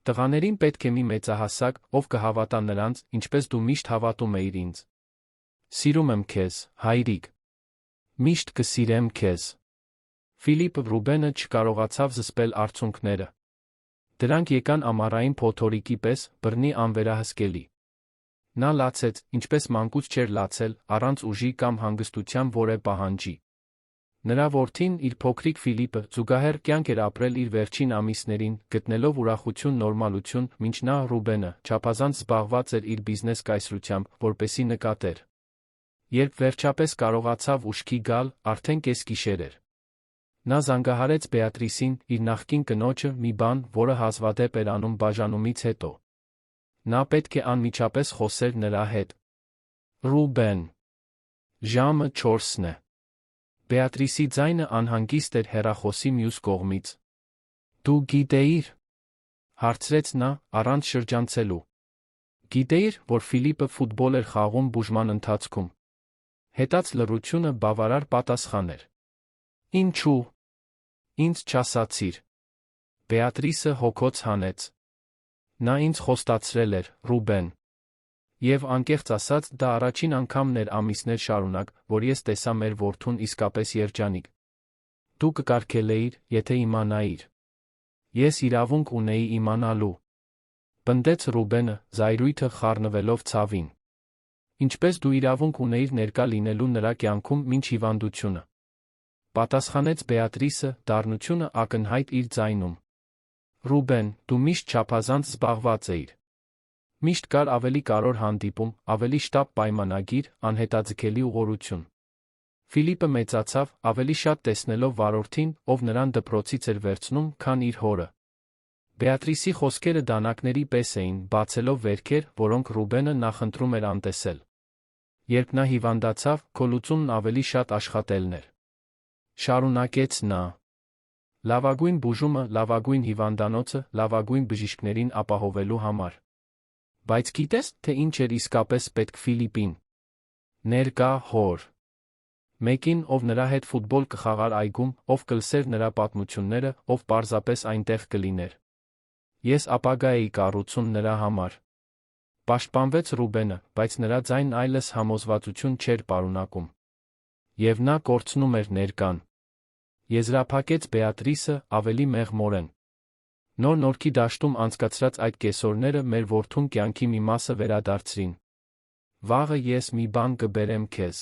Տղաներին պետք է մի մեծահասակ, ով կհավատա նրանց, ինչպես դու միշտ հավատում էիր ինձ։ Սիրում եմ քեզ, հայրիկ։ Միշտ կսիրեմ քեզ։ Ֆիլիպ Ռուբենը չկարողացավ զսպել արցունքները։ Դրանք եկան ամառային փոթորիկի պես, բռնի անվերահսկելի։ Նա լացեց, ինչպես մանկուց չէր լացել, առանց ուժի կամ հանգստության որևէ պահանջի։ Նրա որդին, իր փոքրիկ Ֆիլիպը, զուգահեռ կյանք էր ապրել իր վերջին ամիսներին, գտնելով ուրախություն, նորմալություն, մինչ նա Ռուբենը չափազանց զբաղված էր իր բիզնես կայսրությամբ, որպեսզի նկատեր։ Երբ վերջապես կարողացավ ուշքի գալ, արդեն կեսգիշեր էր։ Նա զանգահարեց Բեատրիսին, իր նախկին կնոջը, մի բան, որը հազվադեպ էր անում բաժանումից հետո։ Նա պետք է անմիջապես խոսեր նրա հետ։ Ռուբեն, ժամը 4-ն է։ Բեատրիսի ձայնը անհանգիստ էր հեռախոսի մյուս կողմից։ Դու գիտեիր, հարցրեց նա, առանց շրջանցելու։ Գիտեիր, որ Ֆիլիպը ֆուտբոլ էր խաղում բուժման ընթացքում։ Հետաց լռությունը բավարար պատասխան էր։ Ինչու՞։ Ինձ չասացիր։ Բեատրիսը հոգոց հանեց։ Նա ինձ խոստացրել էր, Ռուբեն։ Եվ անկեղծ ասած, դա առաջին անգամն էր ամիսներ շարունակ, որ ես տեսա մեր որդուն իսկապես երջանիկ։ Դու կկարգելեիր, եթե իմանայիր։ Ես իրավունք ունեի իմանալու։ Պնդեց Ռուբենը, զայրույթը խառնվելով ցավին։ Ինչպես դու իրավունք ունեիր ներկա լինելու նրա կյանքում մինչ հիվանդությունը։ Պատասխանեց Բեատրիսը, դառնությունը ակնհայտ իր ձայնում։ Ռուբեն, դու միշտ չափազանց զբաղված էիր։ Միշտ կար ավելի կարևոր հանդիպում, ավելի շտապ պայմանագիր, անհետաձգելի ուղղորություն։ Ֆիլիպը մեծացավ, ավելի շատ տեսնելով վարորդին, ով նրան դպրոցից էր վերցնում, քան իր հորը։ Բեատրիսի խոսքերը դանակների պես էին, բացելով վերքեր, որոնք Ռուբենը նախընտրում էր անտեսել։ Երբ նա հիվանդացավ, քո լուծումն ավելի շատ աշխատելն էր։ Շարունակեց նա։ Լավագույն բուժումը, լավագույն հիվանդանոցը, լավագույն բժիշկներին ապահովելու համար։ Բայց գիտես, թե ինչ էր իսկապես պետք Ֆիլիպին։ Ներկա հոր։ Մեկին, ով նրա հետ ֆուտբոլ կխաղար այգում, ով կլսեր նրա պատմությունները, ով պարզապես այնտեղ կլիներ։ Ես ապագա էի կառուցում նրա համար։ Պաշտպանվեց Ռուբենը, բայց նրա ձայնն այլևս համոզվածություն չէր պարունակում։ Եվ նա կորցնում էր ներկան։ Եզրափակեց Բեատրիսը, ավելի մեղմորեն։ Նոր Նորքի դաշտում անցկացրած այդ կեսօրները մեր որդուն կյանքի մի մասը վերադարձրին։ Վաղը ես մի բան կբերեմ քեզ։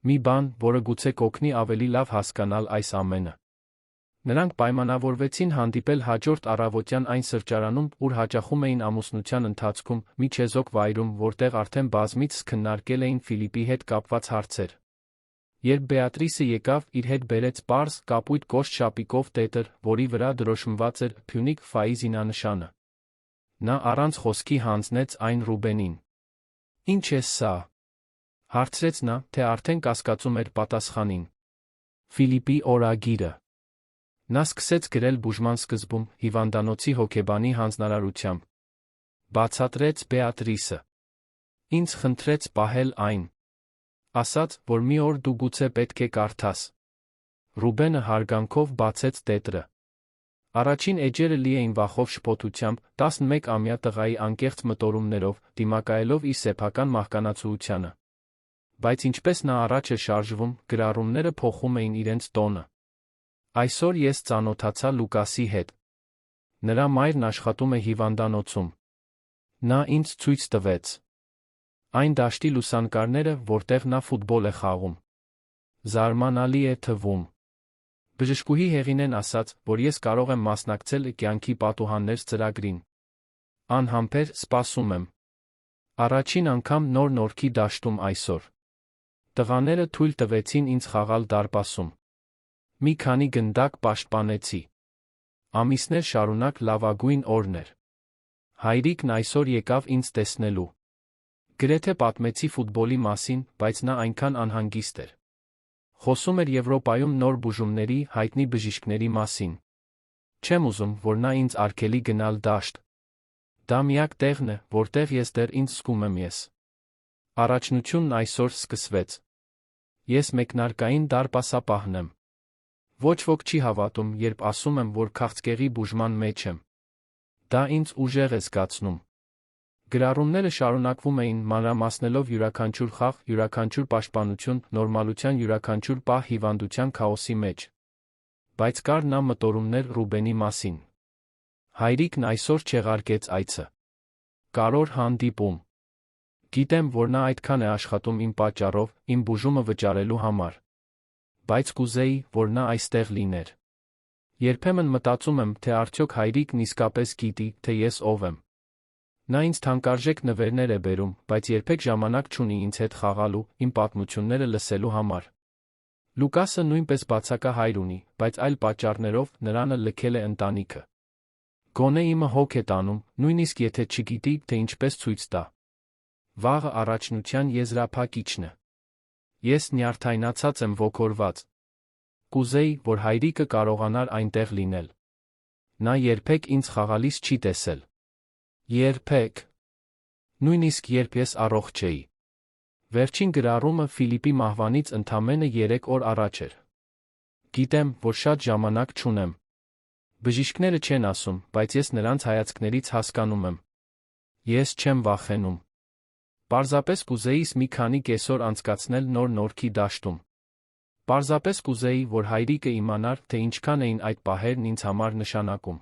Մի բան, որը գուցե կօգնի ավելի լավ հասկանալ այս ամենը։ Նրանք պայմանավորվեցին հանդիպել հաջորդ առավոտյան այն սրճարանում, ուր հաճախում էին ամուսնության ընթացքում, մի չեզոք վայրում, որտեղ արդեն բազմիցս քննարկել էին Ֆիլիպի հետ կապված հարցեր։ Երբ Բեատրիսը եկավ, իր հետ բերեց պարզ, կապույտ կոշտ շապիկով տետր, որի վրա դրոշմված էր Փյունիկ Ֆայի զինանշանը։ Նա առանց խոսքի հանձնեց այն Ռուբենին։ Ինչ է սա։ Հարցրեց նա, թե արդեն կասկածում էր պատասխանին։ Ֆիլիպի օրագիրը։ Նա սկսեց գրել բուժման սկզբում, հիվանդանոցի հոգեբանի հանձնարարությամբ։ Բացատրեց Բեատրիսը։ Ինձ խնդրեց պահել այն։ Ասաց, որ մի օր դու գուցե պետք է կարդաս։ Ռուբենը հարգանքով բացեց տետրը։ Առաջին էջերը լի էին վախով շփոթությամբ, 11-ամյա տղայի անկեղծ մտորումներով, դիմակայելով իր սեփական մահկանացուությանը։ Բայց ինչպես նա առաջ է շարժվում, գրառումները փոխում էին իրենց տոնը։ Այսօր ես ծանոթացա Լուկասի հետ։ Նրա մայրն աշխատում է հիվանդանոցում։ Նա ինձ ցույց տվեց այն դաշտի լուսանկարները, որտեղ նա ֆուտբոլ է խաղում։ Զարմանալի է թվում։ Բժշկուհի Հեղինեն ասաց, որ ես կարող եմ մասնակցել կյանքի պատուհաններ ծրագրին։ Անհամբեր սպասում եմ։ Առաջին անգամ Նոր Նորքի դաշտում այսօր։ Տղաները թույլ տվեցին ինձ խաղալ դարպասում։ Մի քանի գնդակ պաշտպանեցի։ Ամիսներ շարունակ լավագույն օրն էր։ Հայրիկն այսօր եկավ ինձ տեսնելու։ Գրեթե պատմեցի ֆուտբոլի մասին, բայց նա այնքան անհանգիստ էր։ Խոսում էր Եվրոպայում նոր բուժումների, հայտնի բժիշկների մասին։ Չեմ ուզում, որ նա ինձ արգելի գնալ դաշտ։ Դա միակ տեղն է, որտեղ ես դեռ ինձ զգում եմ ես։ Առաջնությունն այսօր սկսվեց։ Ես մեկնարկային դարպասապահն եմ։ Ոչ ոք չի հավատում, երբ ասում եմ, որ քաղցկեղի բուժման մեջ եմ։ Դա ինձ ուժեղ է զգացնում։ Գրառումները շարունակվում էին, մանրամասնելով յուրաքանչյուր խաղ, յուրաքանչյուր պաշտպանություն, նորմալության յուրաքանչյուր պահ հիվանդության քաոսի մեջ։ Բայց կար նա մտորումներ Ռուբենի մասին։ Հայրիկն այսօր չեղարկեց այցը։ Կարոր հանդիպում։ Գիտեմ, որ նա այդքան է աշխատում իմ պատճառով, իմ բուժումը վճարելու համար։ բայց կուզեի, որ նա այստեղ լիներ։ Երբեմն մտածում եմ, թե արդյոք հայրիկն իսկապես գիտի, թե ես ով եմ։ Նա ինձ թանկարժեք նվերներ է բերում, բայց երբեք ժամանակ չունի ինձ հետ խաղալու, իմ պատմությունները լսելու համար։ Լուկասը նույնպես բացակա հայր ունի, բայց այլ պատճառներով նրանը լքել է ընտանիքը։ Գոնե իմը հոգ է տանում, նույնիսկ եթե չգիտի, թե ինչպես ցույց տա։ Վաղը առաջնության եզրափակիչն է։ Ես նյարդայնացած եմ ոգորված։ Կուզեի, որ հայրիկը կարողանար այնտեղ լինել։ Նա երբեք ինձ խաղալիս չի տեսել։ Երբեք։ Նույնիսկ երբ ես առողջ էի։ Վերջին գրառումը Ֆիլիպի մահվանից ընդամենը 3 օր առաջ էր։ Գիտեմ, որ շատ ժամանակ չունեմ։ Բժիշկները չեն ասում, բայց ես նրանց հայացքներից հասկանում եմ։ Ես չեմ վախենում։ Պարզապես կուզեիս մի քանի կեսօր անցկացնել նոր Նորքի դաշտում։ Պարզապես կուզեի, որ հայրիկը իմանար, թե ինչքան էին այդ պահերն ինձ համար նշանակում։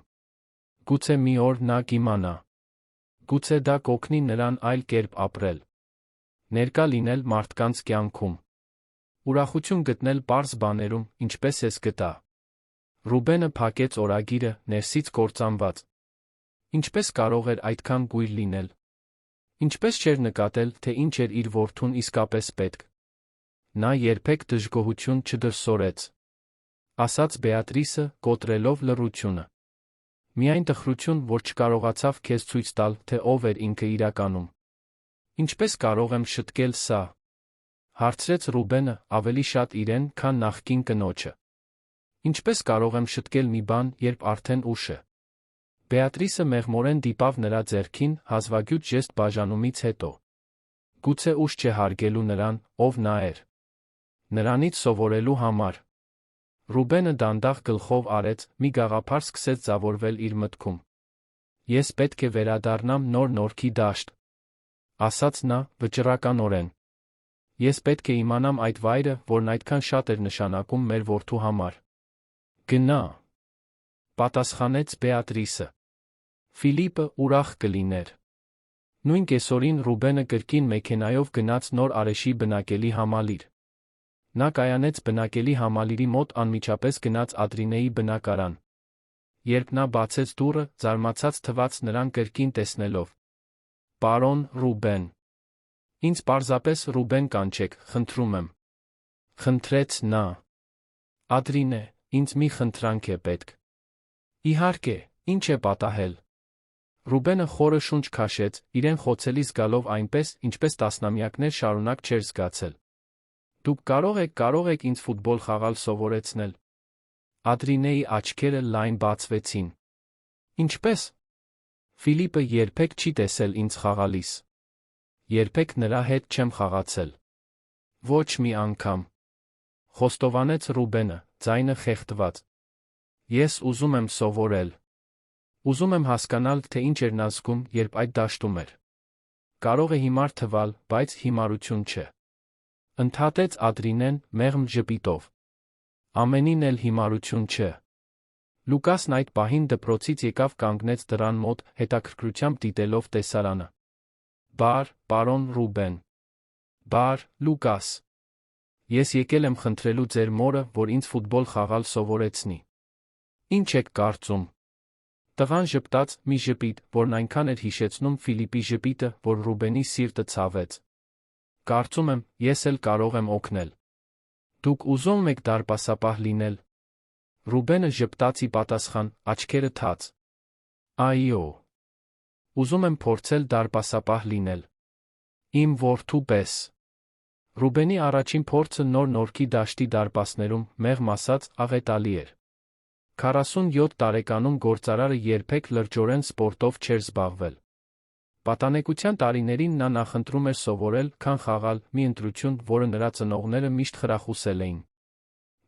Գուցե մի օր նա կիմանա։ Գուցե դա կօգնի նրան այլ կերպ ապրել։ Ներկա լինել մարդկանց կյանքում։ Ուրախություն գտնել պարզ բաներում, ինչպես ես գտա։ Ռուբենը փակեց օրագիրը, ներսից կործանված։ Ինչպես կարող էր այդքան գույր լինել։ Ինչպես չէր նկատել, թե ինչ էր իր որդուն իսկապես պետք։ Նա երբեք դժգոհություն չդրսորեց։ Ասաց Բեատրիսը, կոտրելով լռությունը։ Միայն տխրություն, որ չկարողացավ քեզ ցույց տալ, թե ով էր ինքը իրականում։ Ինչպես կարող եմ շտկել սա։ Հարցրեց Ռուբենը, ավելի շատ իրեն, քան նախկին կնոջը։ Ինչպես կարող եմ շտկել մի բան, երբ արդեն ուշ է։ Բեատրիսը մեղմորեն դիպավ նրա ձեռքին, հազվագյուտ ժեստ բաժանումից հետո։ Գուցե ուշ չէ հարգելու նրան, ով նա էր։ Նրանից սովորելու համար։ Ռուբենը դանդաղ գլխով արեց, մի գաղափար սկսեց ձևավորվել իր մտքում։ Ես պետք է վերադառնամ նոր Նորքի դաշտ, ասաց նա, վճռականորեն։ Ես պետք է իմանամ այդ վայրը, որն այդքան շատ էր նշանակում մեր որդու համար։ Գնա, պատասխանեց Բեատրիսը։ Ֆիլիպը ուրախ կլիներ։ Նույն կեսօրին Ռուբենը կրկին մեքենայով գնաց Նոր Արեշի բնակելի համալիր։ Նա կայանեց բնակելի համալիրի մոտ անմիջապես գնաց Ադրինեի բնակարան։ Երբ նա բացեց դուռը, զարմացած թվաց նրան կրկին տեսնելով։ Պարոն Ռուբեն։ Ինձ պարզապես Ռուբեն կանչեք, խնդրում եմ։ Խնդրեց նա։ Ադրինե, ինձ մի խնդրանք է պետք։ Իհարկե, ինչ է պատահել։ Ռուբենը խորը շունչ քաշեց, իրեն խոցելի զգալով այնպես, ինչպես տասնամյակներ շարունակ չէր զգացել։ Դուք կարող եք ինձ ֆուտբոլ խաղալ սովորեցնել։ Ադրինեի աչքերը լայն բացվեցին։ Ինչպես։ Ֆիլիպը երբեք չի տեսել ինձ խաղալիս։ Երբեք նրա հետ չեմ խաղացել։ Ոչ մի անգամ։ Խոստովանեց Ռուբենը, ձայնը խեղդված։ Ես ուզում եմ սովորել։ Ուզում եմ հասկանալ, թե ինչ էր նա զգում, երբ այդ դաշտում էր։ Կարող է հիմար թվալ, բայց հիմարություն չէ։ Ընդհատեց Ադրինեն, մեղմ ժպիտով։ Ամենին էլ հիմարություն չէ։ Լուկասն այդ պահին դպրոցից եկավ կանգնեց դռան մոտ, հետաքրքրությամբ դիտելով տեսարանը։ Բար, պարոն Ռուբեն։ Բար, Լուկաս։ Ես եկել եմ խնդրելու ձեր մորը, որ ինձ ֆուտբոլ խաղալ սովորեցնի։ Ինչ եք կարծում։ Տղան ժպտաց, մի ժպիտ, որն այնքան էր հիշեցնում Ֆիլիպի ժպիտը, որ Ռուբենի սիրտը ցավեց։ Կարծում եմ, ես էլ կարող եմ օգնել։ Դուք ուզում եք դարպասապահ լինել։ Ռուբենը ժպտաց ի պատասխան, աչքերը թաց։ Այո։ Ուզում եմ փորձել դարպասապահ լինել։ Իմ որդու պես։ Ռուբենի առաջին փորձը նոր Նորքի դաշտի դարպասներում, մեղմ ասած, աղետալի էր։ 47 տարեկանում գործարարը երբեք լրջորեն սպորտով չէր զբաղվել։ Պատանեկության տարիներին նա նախընտրում էր սովորել, քան խաղալ, մի ընտրություն, որը նրա ծնողները միշտ խրախուսել էին։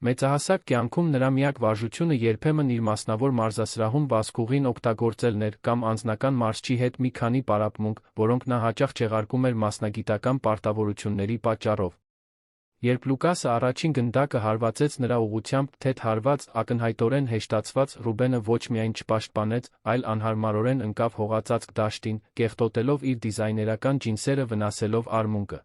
Մեծահասակ կյանքում նրա միակ վարժությունը երբեմն իր մասնավոր մարզասրահում վազքուղին օգտագործելն էր կամ անձնական մարզչի հետ մի քանի պարապմունք, որոնք նա հաճախ չեղարկում էր մասնագիտական պարտավորությունների պատճառով։ Երբ Լուկասը առաջին գնդակը հարվածեց նրա ուղղությամբ, թեթ հարված, ակնհայտորեն հեշտացված, Ռուբենը ոչ միայն չպաշտպանեց, այլ անհարմարորեն ընկավ հողածածկ դաշտին, կեղտոտելով իր դիզայներական ջինսերը վնասելով արմունկը։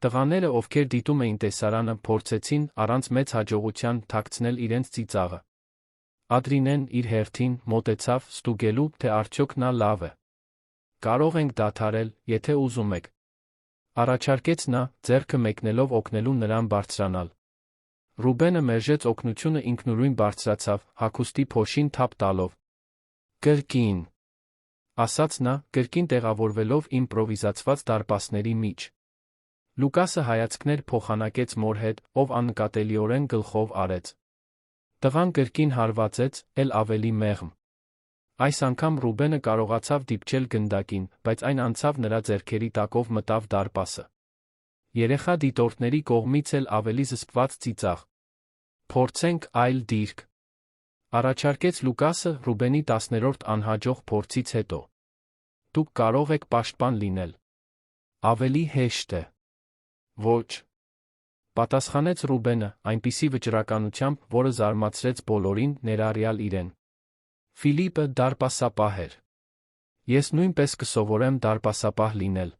Տղաները, ովքեր դիտում էին տեսարանը, փորձեցին առանց մեծ հաջողության թաքցնել իրենց ծիծաղը։ Ադրինեն իր հերթին մոտեցավ ստուգելու, թե արդյոք նա լավ է։ Կարող ենք դադարել, եթե ուզում եք, առաջարկեց նա, ձեռքը մեկնելով օգնելու նրան բարձրանալ։ Ռուբենը մերժեց օգնությունը, ինքնուրույն բարձրացավ, հագուստի փոշին թափ տալով։ Կրկին, ասաց նա, կրկին տեղավորվելով իմպրովիզացված դարպասների մեջ։ Լուկասը հայացքներ փոխանակեց մոր հետ, ով աննկատելիորեն գլխով արեց։ Տղան կրկին հարվածեց, էլ ավելի մեղմ։ Այս անգամ Ռուբենը կարողացավ դիպչել գնդակին, բայց այն անցավ նրա ձեռքերի տակով, մտավ դարպասը։ Երեխա դիտորդների կողմից էլ ավելի զսպված ծիծաղ։ Փորձենք այլ դիրք, առաջարկեց Լուկասը Ռուբենի 10-րդ անհաջող փորձից հետո։ Դուք կարող եք պաշտպան լինել։ Ավելի հեշտ է։ Ոչ, պատասխանեց Ռուբենը, այնպիսի վճռականությամբ, որը զարմացրեց բոլորին, ներառյալ իրեն։ Ֆիլիպը դարպասապահ էր։ Ես նույնպես կսովորեմ դարպասապահ լինել։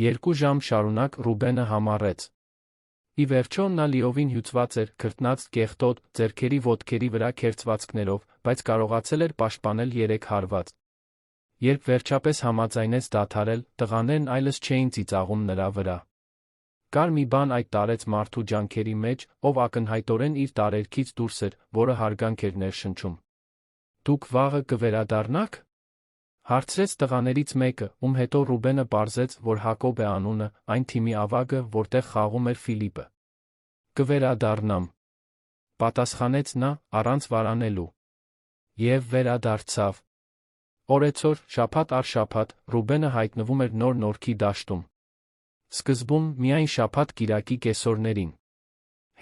2 ժամ շարունակ Ռուբենը համառեց։ Ի վերջո նա լիովին հյուծված էր, քրտնած, կեղտոտ, ձեռքերի ոտքերի վրա քերծվածքներով, բայց կարողացել էր պաշտպանել 3 հարված։ Երբ վերջապես համաձայնեց դադարել, տղաներն այլևս չէին ծիծաղում նրա վրա։ Կար մի բան այդ տարեց մարդու ջանքերի մեջ, ով ակնհայտորեն իր տարերքից դուրս էր, որը հարգանք էր ներշնչում։ Դուք վաղը կվերադառնաք, հարցրեց տղաներից մեկը, ում հետո Ռուբենը պարզեց, որ Հակոբ է անունը, այն թիմի ավագը, որտեղ խաղում էր Ֆիլիպը։ Կվերադառնամ, պատասխանեց նա, առանց վարանելու։ Եվ վերադարձավ։ Օրեցօր, շաբաթ առ շաբաթ, Ռուբենը հայտնվում էր Նոր Նորքի դաշտում։ Սկզբում միայն շաբաթ-կիրակի կեսօրներին։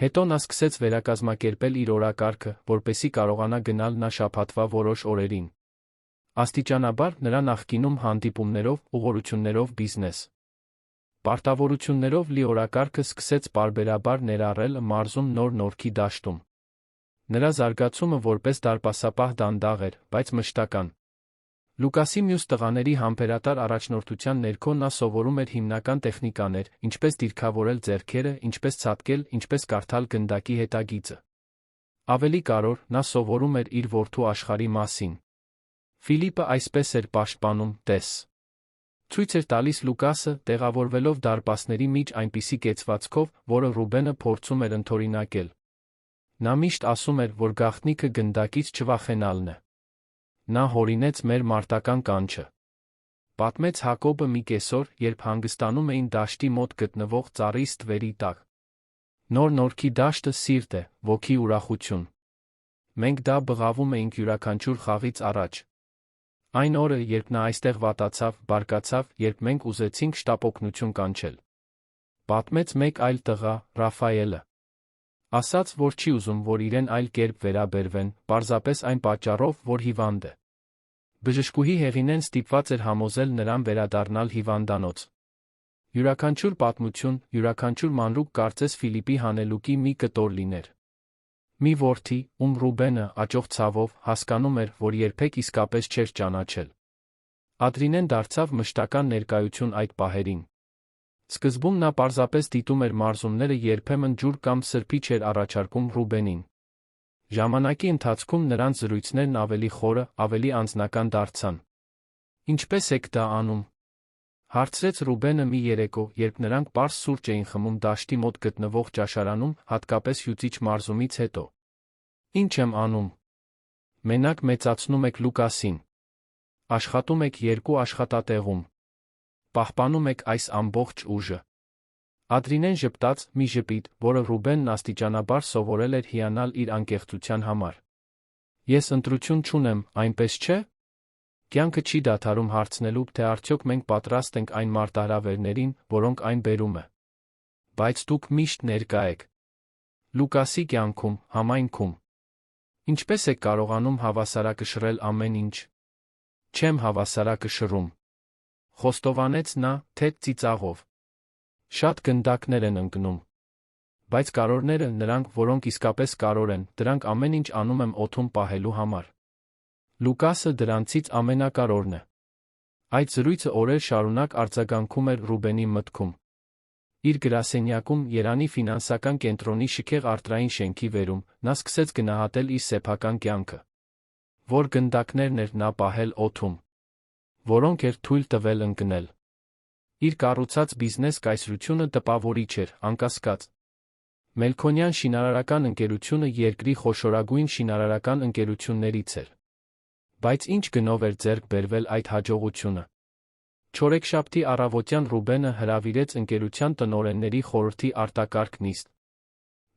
Հետո նա սկսեց վերակազմակերպել իր օրակարգը, որպեսզի կարողանա գնալ նա շաբաթվա որոշ օրերին։ Աստիճանաբար նրա նախկինում հանդիպումներով, ուղղորություններով բիզնես պարտավորություններով լի օրակարգը սկսեց պարբերաբար ներառել մարզում Նոր Նորքի դաշտում։ Նրա զարգացումը որպես դարպասապահ դանդաղ էր, բայց մշտական։ Լուկասի մյուս տղաների համբերատար առաջնորդության ներքո նա սովորում էր հիմնական տեխնիկաներ, ինչպես դիրքավորել ձեռքերը, ինչպես ցատկել, ինչպես կարդալ գնդակի հետագիծը։ Ավելի կարևոր, նա սովորում էր իր որդու աշխարհի մասին։ Ֆիլիպը այսպես էր պաշտպանում, տես։ Ցույց էր տալիս Լուկասը, տեղավորվելով դարպասների մեջ այնպիսի կեցվածքով, որը Ռուբենը փորձում էր ընդօրինակել։ Նա միշտ ասում էր, որ գաղտնիքը գնդակից չվախենալն է։ Նա հորինեց մեր մարտական կանչը։ Պատմեց Հակոբը մի կեսօր, երբ հանգստանում էին դաշտի մոտ գտնվող ծառի ստվերի տակ։ Նոր Նորքի դաշտը սիրտ է, ոգի ուրախություն։ Մենք դա բղավում էինք յուրաքանչյուր խաղից առաջ։ Այն օրը, երբ նա այստեղ վատացավ, բարկացավ, երբ մենք ուզեցինք շտապօգնություն կանչել։ Պատմեց մեկ այլ տղա, Ռաֆայելը։ Ասաց, որ չի ուզում, որ իրեն այլ կերպ վերաբերվեն, պարզապես այն պատճառով, որ հիվանդ է։ Բժշկուհի Հեղինեն ստիպված էր համոզել նրան վերադառնալ հիվանդանոց։ Յուրաքանչյուր պատմություն, յուրաքանչյուր մանրուք կարծես Ֆիլիպի հանելուկի մի կտոր լիներ։ Մի որդի, ում Ռուբենը, աճող ցավով, հասկանում էր, որ երբեք իսկապես չէր ճանաչել։ Ադրինեն դարձավ մշտական ներկայություն այդ պահերին։ Սկզբում նա պարզապես դիտում էր մարզումները, երբեմն ջուր կամ սրբիչ էր առաջարկում Ռուբենին։ Ժամանակի ընթացքում նրանց զրույցներն ավելի խորը, ավելի անձնական դարձան։ Ինչպե՞ս եք դա անում, հարցրեց Ռուբենը մի երեկո, երբ նրանք պարզ սուրճ էին խմում դաշտի մոտ գտնվող ճաշարանում, հատկապես հյուծիչ մարզումից հետո։ Ինչ եմ անում։ Մենակ մեծացնում եք Լուկասին։ Աշխատում եք 2 աշխատատեղում։ Պահպանում եք այս ամբողջ ուժը։ Ադրինեն ժպտաց մի ժպիտ, որը Ռուբենն աստիճանաբար սովորել էր հիանալ իր անկեղծության համար։ Ես ընտրություն չունեմ, այնպես չէ՞։ Կյանքը չի դադարում հարցնելու, թե արդյոք մենք պատրաստ ենք այն մարտահրավերներին, որոնք այն բերում է։ Բայց դուք միշտ ներկա եք։ Լուկասի կյանքում, համայնքում։ Ինչպես եք կարողանում հավասարակշռել ամեն ինչ։ Չեմ հավասարակշռում, խոստովանեց նա, թեթ ծիծաղով։ Շատ գնդակներ են ընկնում։ Բայց կարողները, նրանք, որոնք իսկապես կարող են, դրանք ամեն ինչ անում եմ օդում պահելու համար։ Լուկասը դրանցից ամենակարողն է։ Այդ զրույցը օրեր շարունակ արձագանքում էր Ռուբենի մտքում։ Իր գրասենյակում Երանի ֆինանսական կենտրոնի շքեղ արտրային շենքի վերում նա սկսեց գնահատել իր սեփական կյանքը։ Որ գնդակներն էր նա պահել օդում, որոնք էր թույլ տվել ընկնել։ Իր կառուցած բիզնես կայսրությունը տպավորիչ էր, անկասկած։ Մելքոնյան շինարարական ընկերությունը երկրի խոշորագույն շինարարական ընկերություններից էր։ Բայց ինչ գնով էր ձեռք բերվել այդ հաջողությունը։ Չորեքշաբթի առավոտյան Ռուբենը հրավիրեց ընկերության տնօրենների խորհրդի արտակարգ նիստ։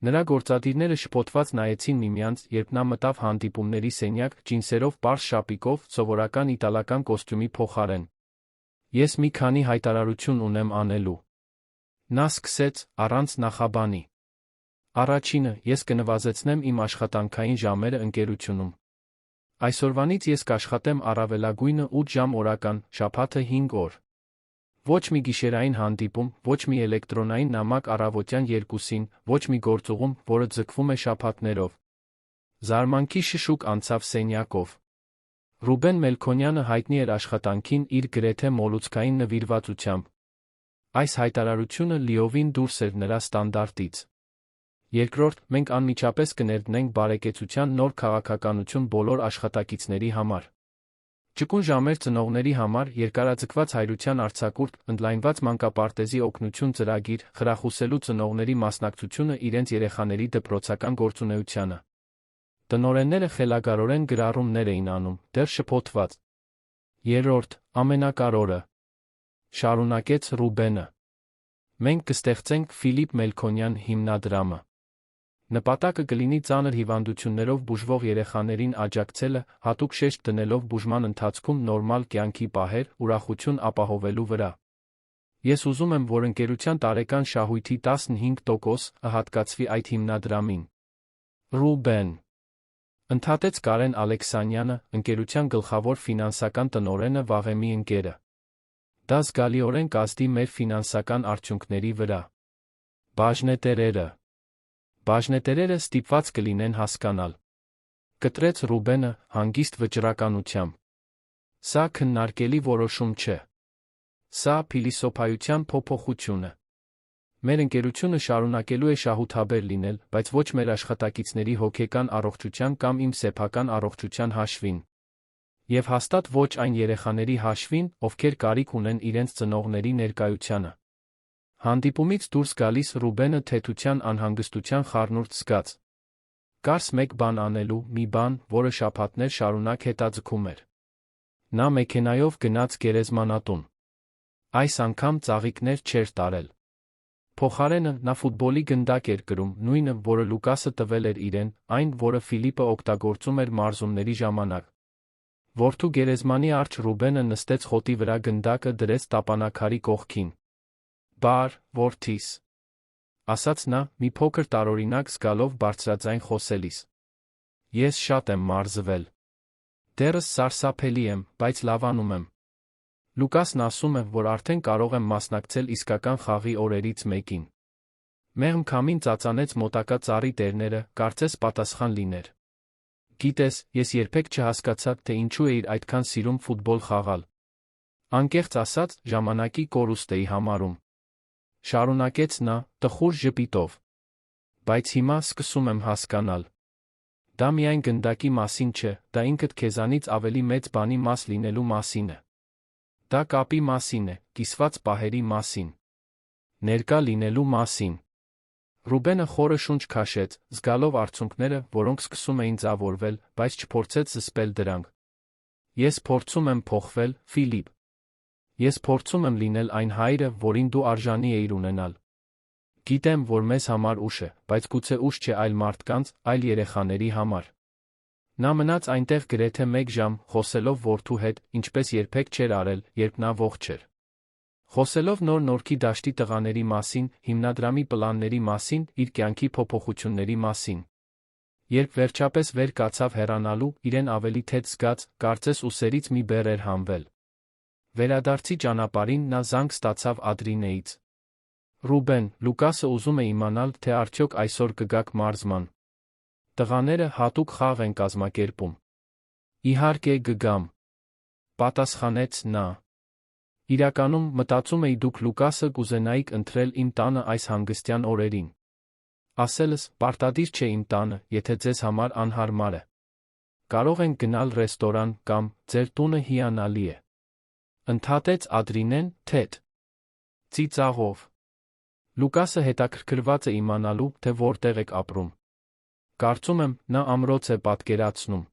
Նրա գործադիրները շփոթված նայեցին միմյանց, երբ նա մտավ հանդիպումների սենյակ ջինսերով պարզ շապիկով, սովորական իտալական կոստյումի փոխարեն։ Ես մի քանի հայտարարություն ունեմ անելու։ Նա սկսեց, առանց նախաբանի։ Առաջինը, ես կնվազեցնեմ իմ աշխատանքային ժամերը ընկերությունում։ Այսօրվանից ես կաշխատեմ առավելագույնը 8 ժամ օրական, շաբաթը 5 օր։ Ոչ մի գիշերային հանդիպում, ոչ մի էլեկտրոնային նամակ առավոտյան 2-ին, ոչ մի գործուղում, որը ձգվում է շաբաթներով։ Զարմանքի շշուկ անցավ սենյակով։ Ռուբեն Մելքոնյանը հայտնի էր աշխատանքին իր գրեթե մոլուցքային նվիրվածությամբ։ Այս հայտարարությունը լիովին դուրս էր նրա ստանդարտից։ Երկրորդ, մենք անմիջապես կներդնենք բարեկեցության նոր քաղաքականություն բոլոր աշխատակիցների համար։ Ճկուն ժամեր ծնողների համար երկարաձգված հայրության արձակուրդ, ընդլայնված մանկապարտեզի օգնություն ծրագիր, խրախուսելու ծնողների մասնակցությունը իրենց երեխաների դպրոցական գործունեությանը։ Տնօրենները խելագարորեն գրառումներ էին անում, դեռ շփոթված։ Երրորդ, ամենակարևորը, շարունակեց Ռուբենը։ Մենք կստեղծենք Ֆիլիպ Մելքոնյան հիմնադրամը։ Նպատակը կլինի ծանր հիվանդություններով բուժվող երեխաներին աջակցելը, հատուկ շեշտ դնելով բուժման ընթացքում նորմալ կյանքի պահեր, ուրախություն ապահովելու վրա։ Ես ուզում եմ, որ ընկերության տարեկան շահույթի 15%-ը հատկացվի այդ հիմնադրամին։ Ռուբեն, ընդհատեց Կարեն Ալեքսանյանը, ընկերության գլխավոր ֆինանսական տնօրենը վաղեմի ընկերը։ Դա զգալիորեն կազդի մեր ֆինանսական արդյունքների վրա։ Բաժնետերերը ստիպված կլինեն հասկանալ։ Կտրեց Ռուբենը հանգիստ վճռականությամբ։ Սա քննարկելի որոշում չէ։ Սա փիլիսոփայության փոփոխություն է։ Մեր ընկերությունը շարունակելու է շահութաբեր լինել, բայց ոչ մեր աշխատակիցների հոգեկան առողջության կամ իմ սեփական առողջության հաշվին։ Եվ հաստատ ոչ այն երեխաների հաշվին, ովքեր կարիք ունեն իրենց ծնողների ներկայությանը։ Հանդիպումից դուրս գալիս Ռուբենը թեթության անհանգստության խառնուրդ զգաց։ Կարս մեկ բան անելու, մի բան, որը շաբաթներ շարունակ հետաձգում էր։ Նա մեքենայով գնաց գերեզմանատուն։ Այս անգամ ծաղիկներ չէր տարել։ Փոխարենը նա ֆուտբոլի գնդակ էր կրում, նույնը, որը Լուկասը տվել էր իրեն, այն, որը Ֆիլիպը օգտագործում էր մարզումների ժամանակ։ Որդու գերեզմանի առջ Ռուբենը նստեց խոտի վրա, գնդակը դրեց տապանաքարի կողքին։ Բար, որդիս, ասաց նա, մի փոքր տարօրինակ զգալով բարձրաձայն խոսելիս։ Ես շատ եմ մարզվել։ Դեռս սարսափելի եմ, բայց լավանում եմ։ Լուկասն ասում է, որ արդեն կարող եմ մասնակցել իսկական խաղի օրերից մեկին։ Մեղմ քամին ծածանեց մոտակա ծառի տերները, կարծես պատասխան լիներ։ Գիտես, ես երբեք չհասկացա, թե ինչու էիր այդքան սիրում ֆուտբոլ խաղալ։ Անկեղծ ասած, ժամանակի կորուստ էի համարում։ Շարունակեց նա, տխուր ժպիտով։ Բայց հիմա սկսում եմ հասկանալ։ Դա միայն գնդակի մասին չէ, դա ինքդ քեզանից ավելի մեծ բանի մաս լինելու մասին է։ Դա կապի մասին է, կիսված պահերի մասին։ Ներկա լինելու մասին։ Ռուբենը խորը շունչ քաշեց, զգալով արցունքները, որոնք սկսում էին ձավորվել, բայց չփորձեց զսպել դրանք։ Ես փորձում եմ փոխվել, Ֆիլիպ։ Ես փորձում եմ լինել այն հայրը, որին դու արժանի էիր ունենալ։ Գիտեմ, որ մեզ համար ուշ է, բայց գուցե ուշ չէ այլ մարդկանց, այլ երեխաների համար։ Նա մնաց այնտեղ գրեթե 1 ժամ, խոսելով որդու հետ, ինչպես երբեք չէր արել, երբ նա ողջ էր։ Խոսելով նոր-նորքի դաշտի տղաների մասին, հիմնադրամի պլանների մասին, իր կյանքի փոփոխությունների մասին։ Երբ վերջապես վեր կացավ հեռանալու, իրեն ավելի թեթ զգաց, կարծես ուսերից մի բեռ էր հանվել։ Վերադարձի ճանապարհին նա զանգ ստացավ Ադրինեից։ Ռուբեն, Լուկասը ուզում է իմանալ, թե արդյոք այսօր կգաք մարզման։ Տղաները հատուկ խաղ են կազմակերպում։ Իհարկե կգամ, պատասխանեց նա։ Իրականում մտածում էի դուք Լուկասը կուզենայիք ընտրել իմ տանը այս հանգստյան օրերին։ Ասելս, պարտադիր չէ իմ տանը, եթե ձեզ համար անհարմար է։ Կարող ենք գնալ ռեստորան կամ ձեր տունը հիանալի է։ Ընդհատեց Ադրինեն, թեթ ծիծաղով։ Լուկասը հետաքրքրված է իմանալու, թե որտեղ եք ապրում։ Կարծում եմ, նա ամրոց է պատկերացնում։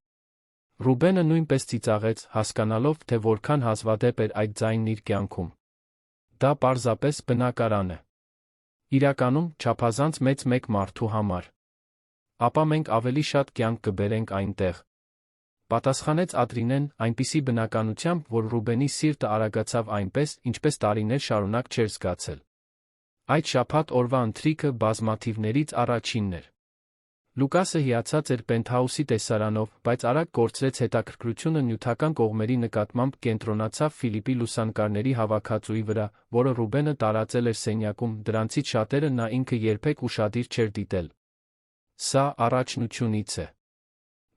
Ռուբենը նույնպես ծիծաղեց, հասկանալով, թե որքան հազվադեպ էր այդ ձայնն իր կյանքում։ Դա պարզապես բնակարան է։ Իրականում, չափազանց մեկ մարդու համար։ Ապա մենք ավելի շատ կյանք կբերենք այնտեղ։ Պատասխանեց Ադրինեն, այնպիսի բնականությամբ, որ Ռուբենի սիրտը արագացավ այնպես, ինչպես տարիներ շարունակ չէր զգացել։ Այդ շաբաթ օրվա ընթրիքը բազմաթիվներից առաջինն էր։ Լուկասը հիացած էր պենթհաուսի տեսարանով, բայց արագ կորցրեց հետաքրքրությունը նյութական կողմերի նկատմամբ կենտրոնացավ Ֆիլիպի լուսանկարների հավաքածուի վրա, որը Ռուբենը տարածել էր սենյակում, դրանցից շատերը նա ինքը երբեք ուշադիր չէր դիտել։ Սա առաջնությունից է։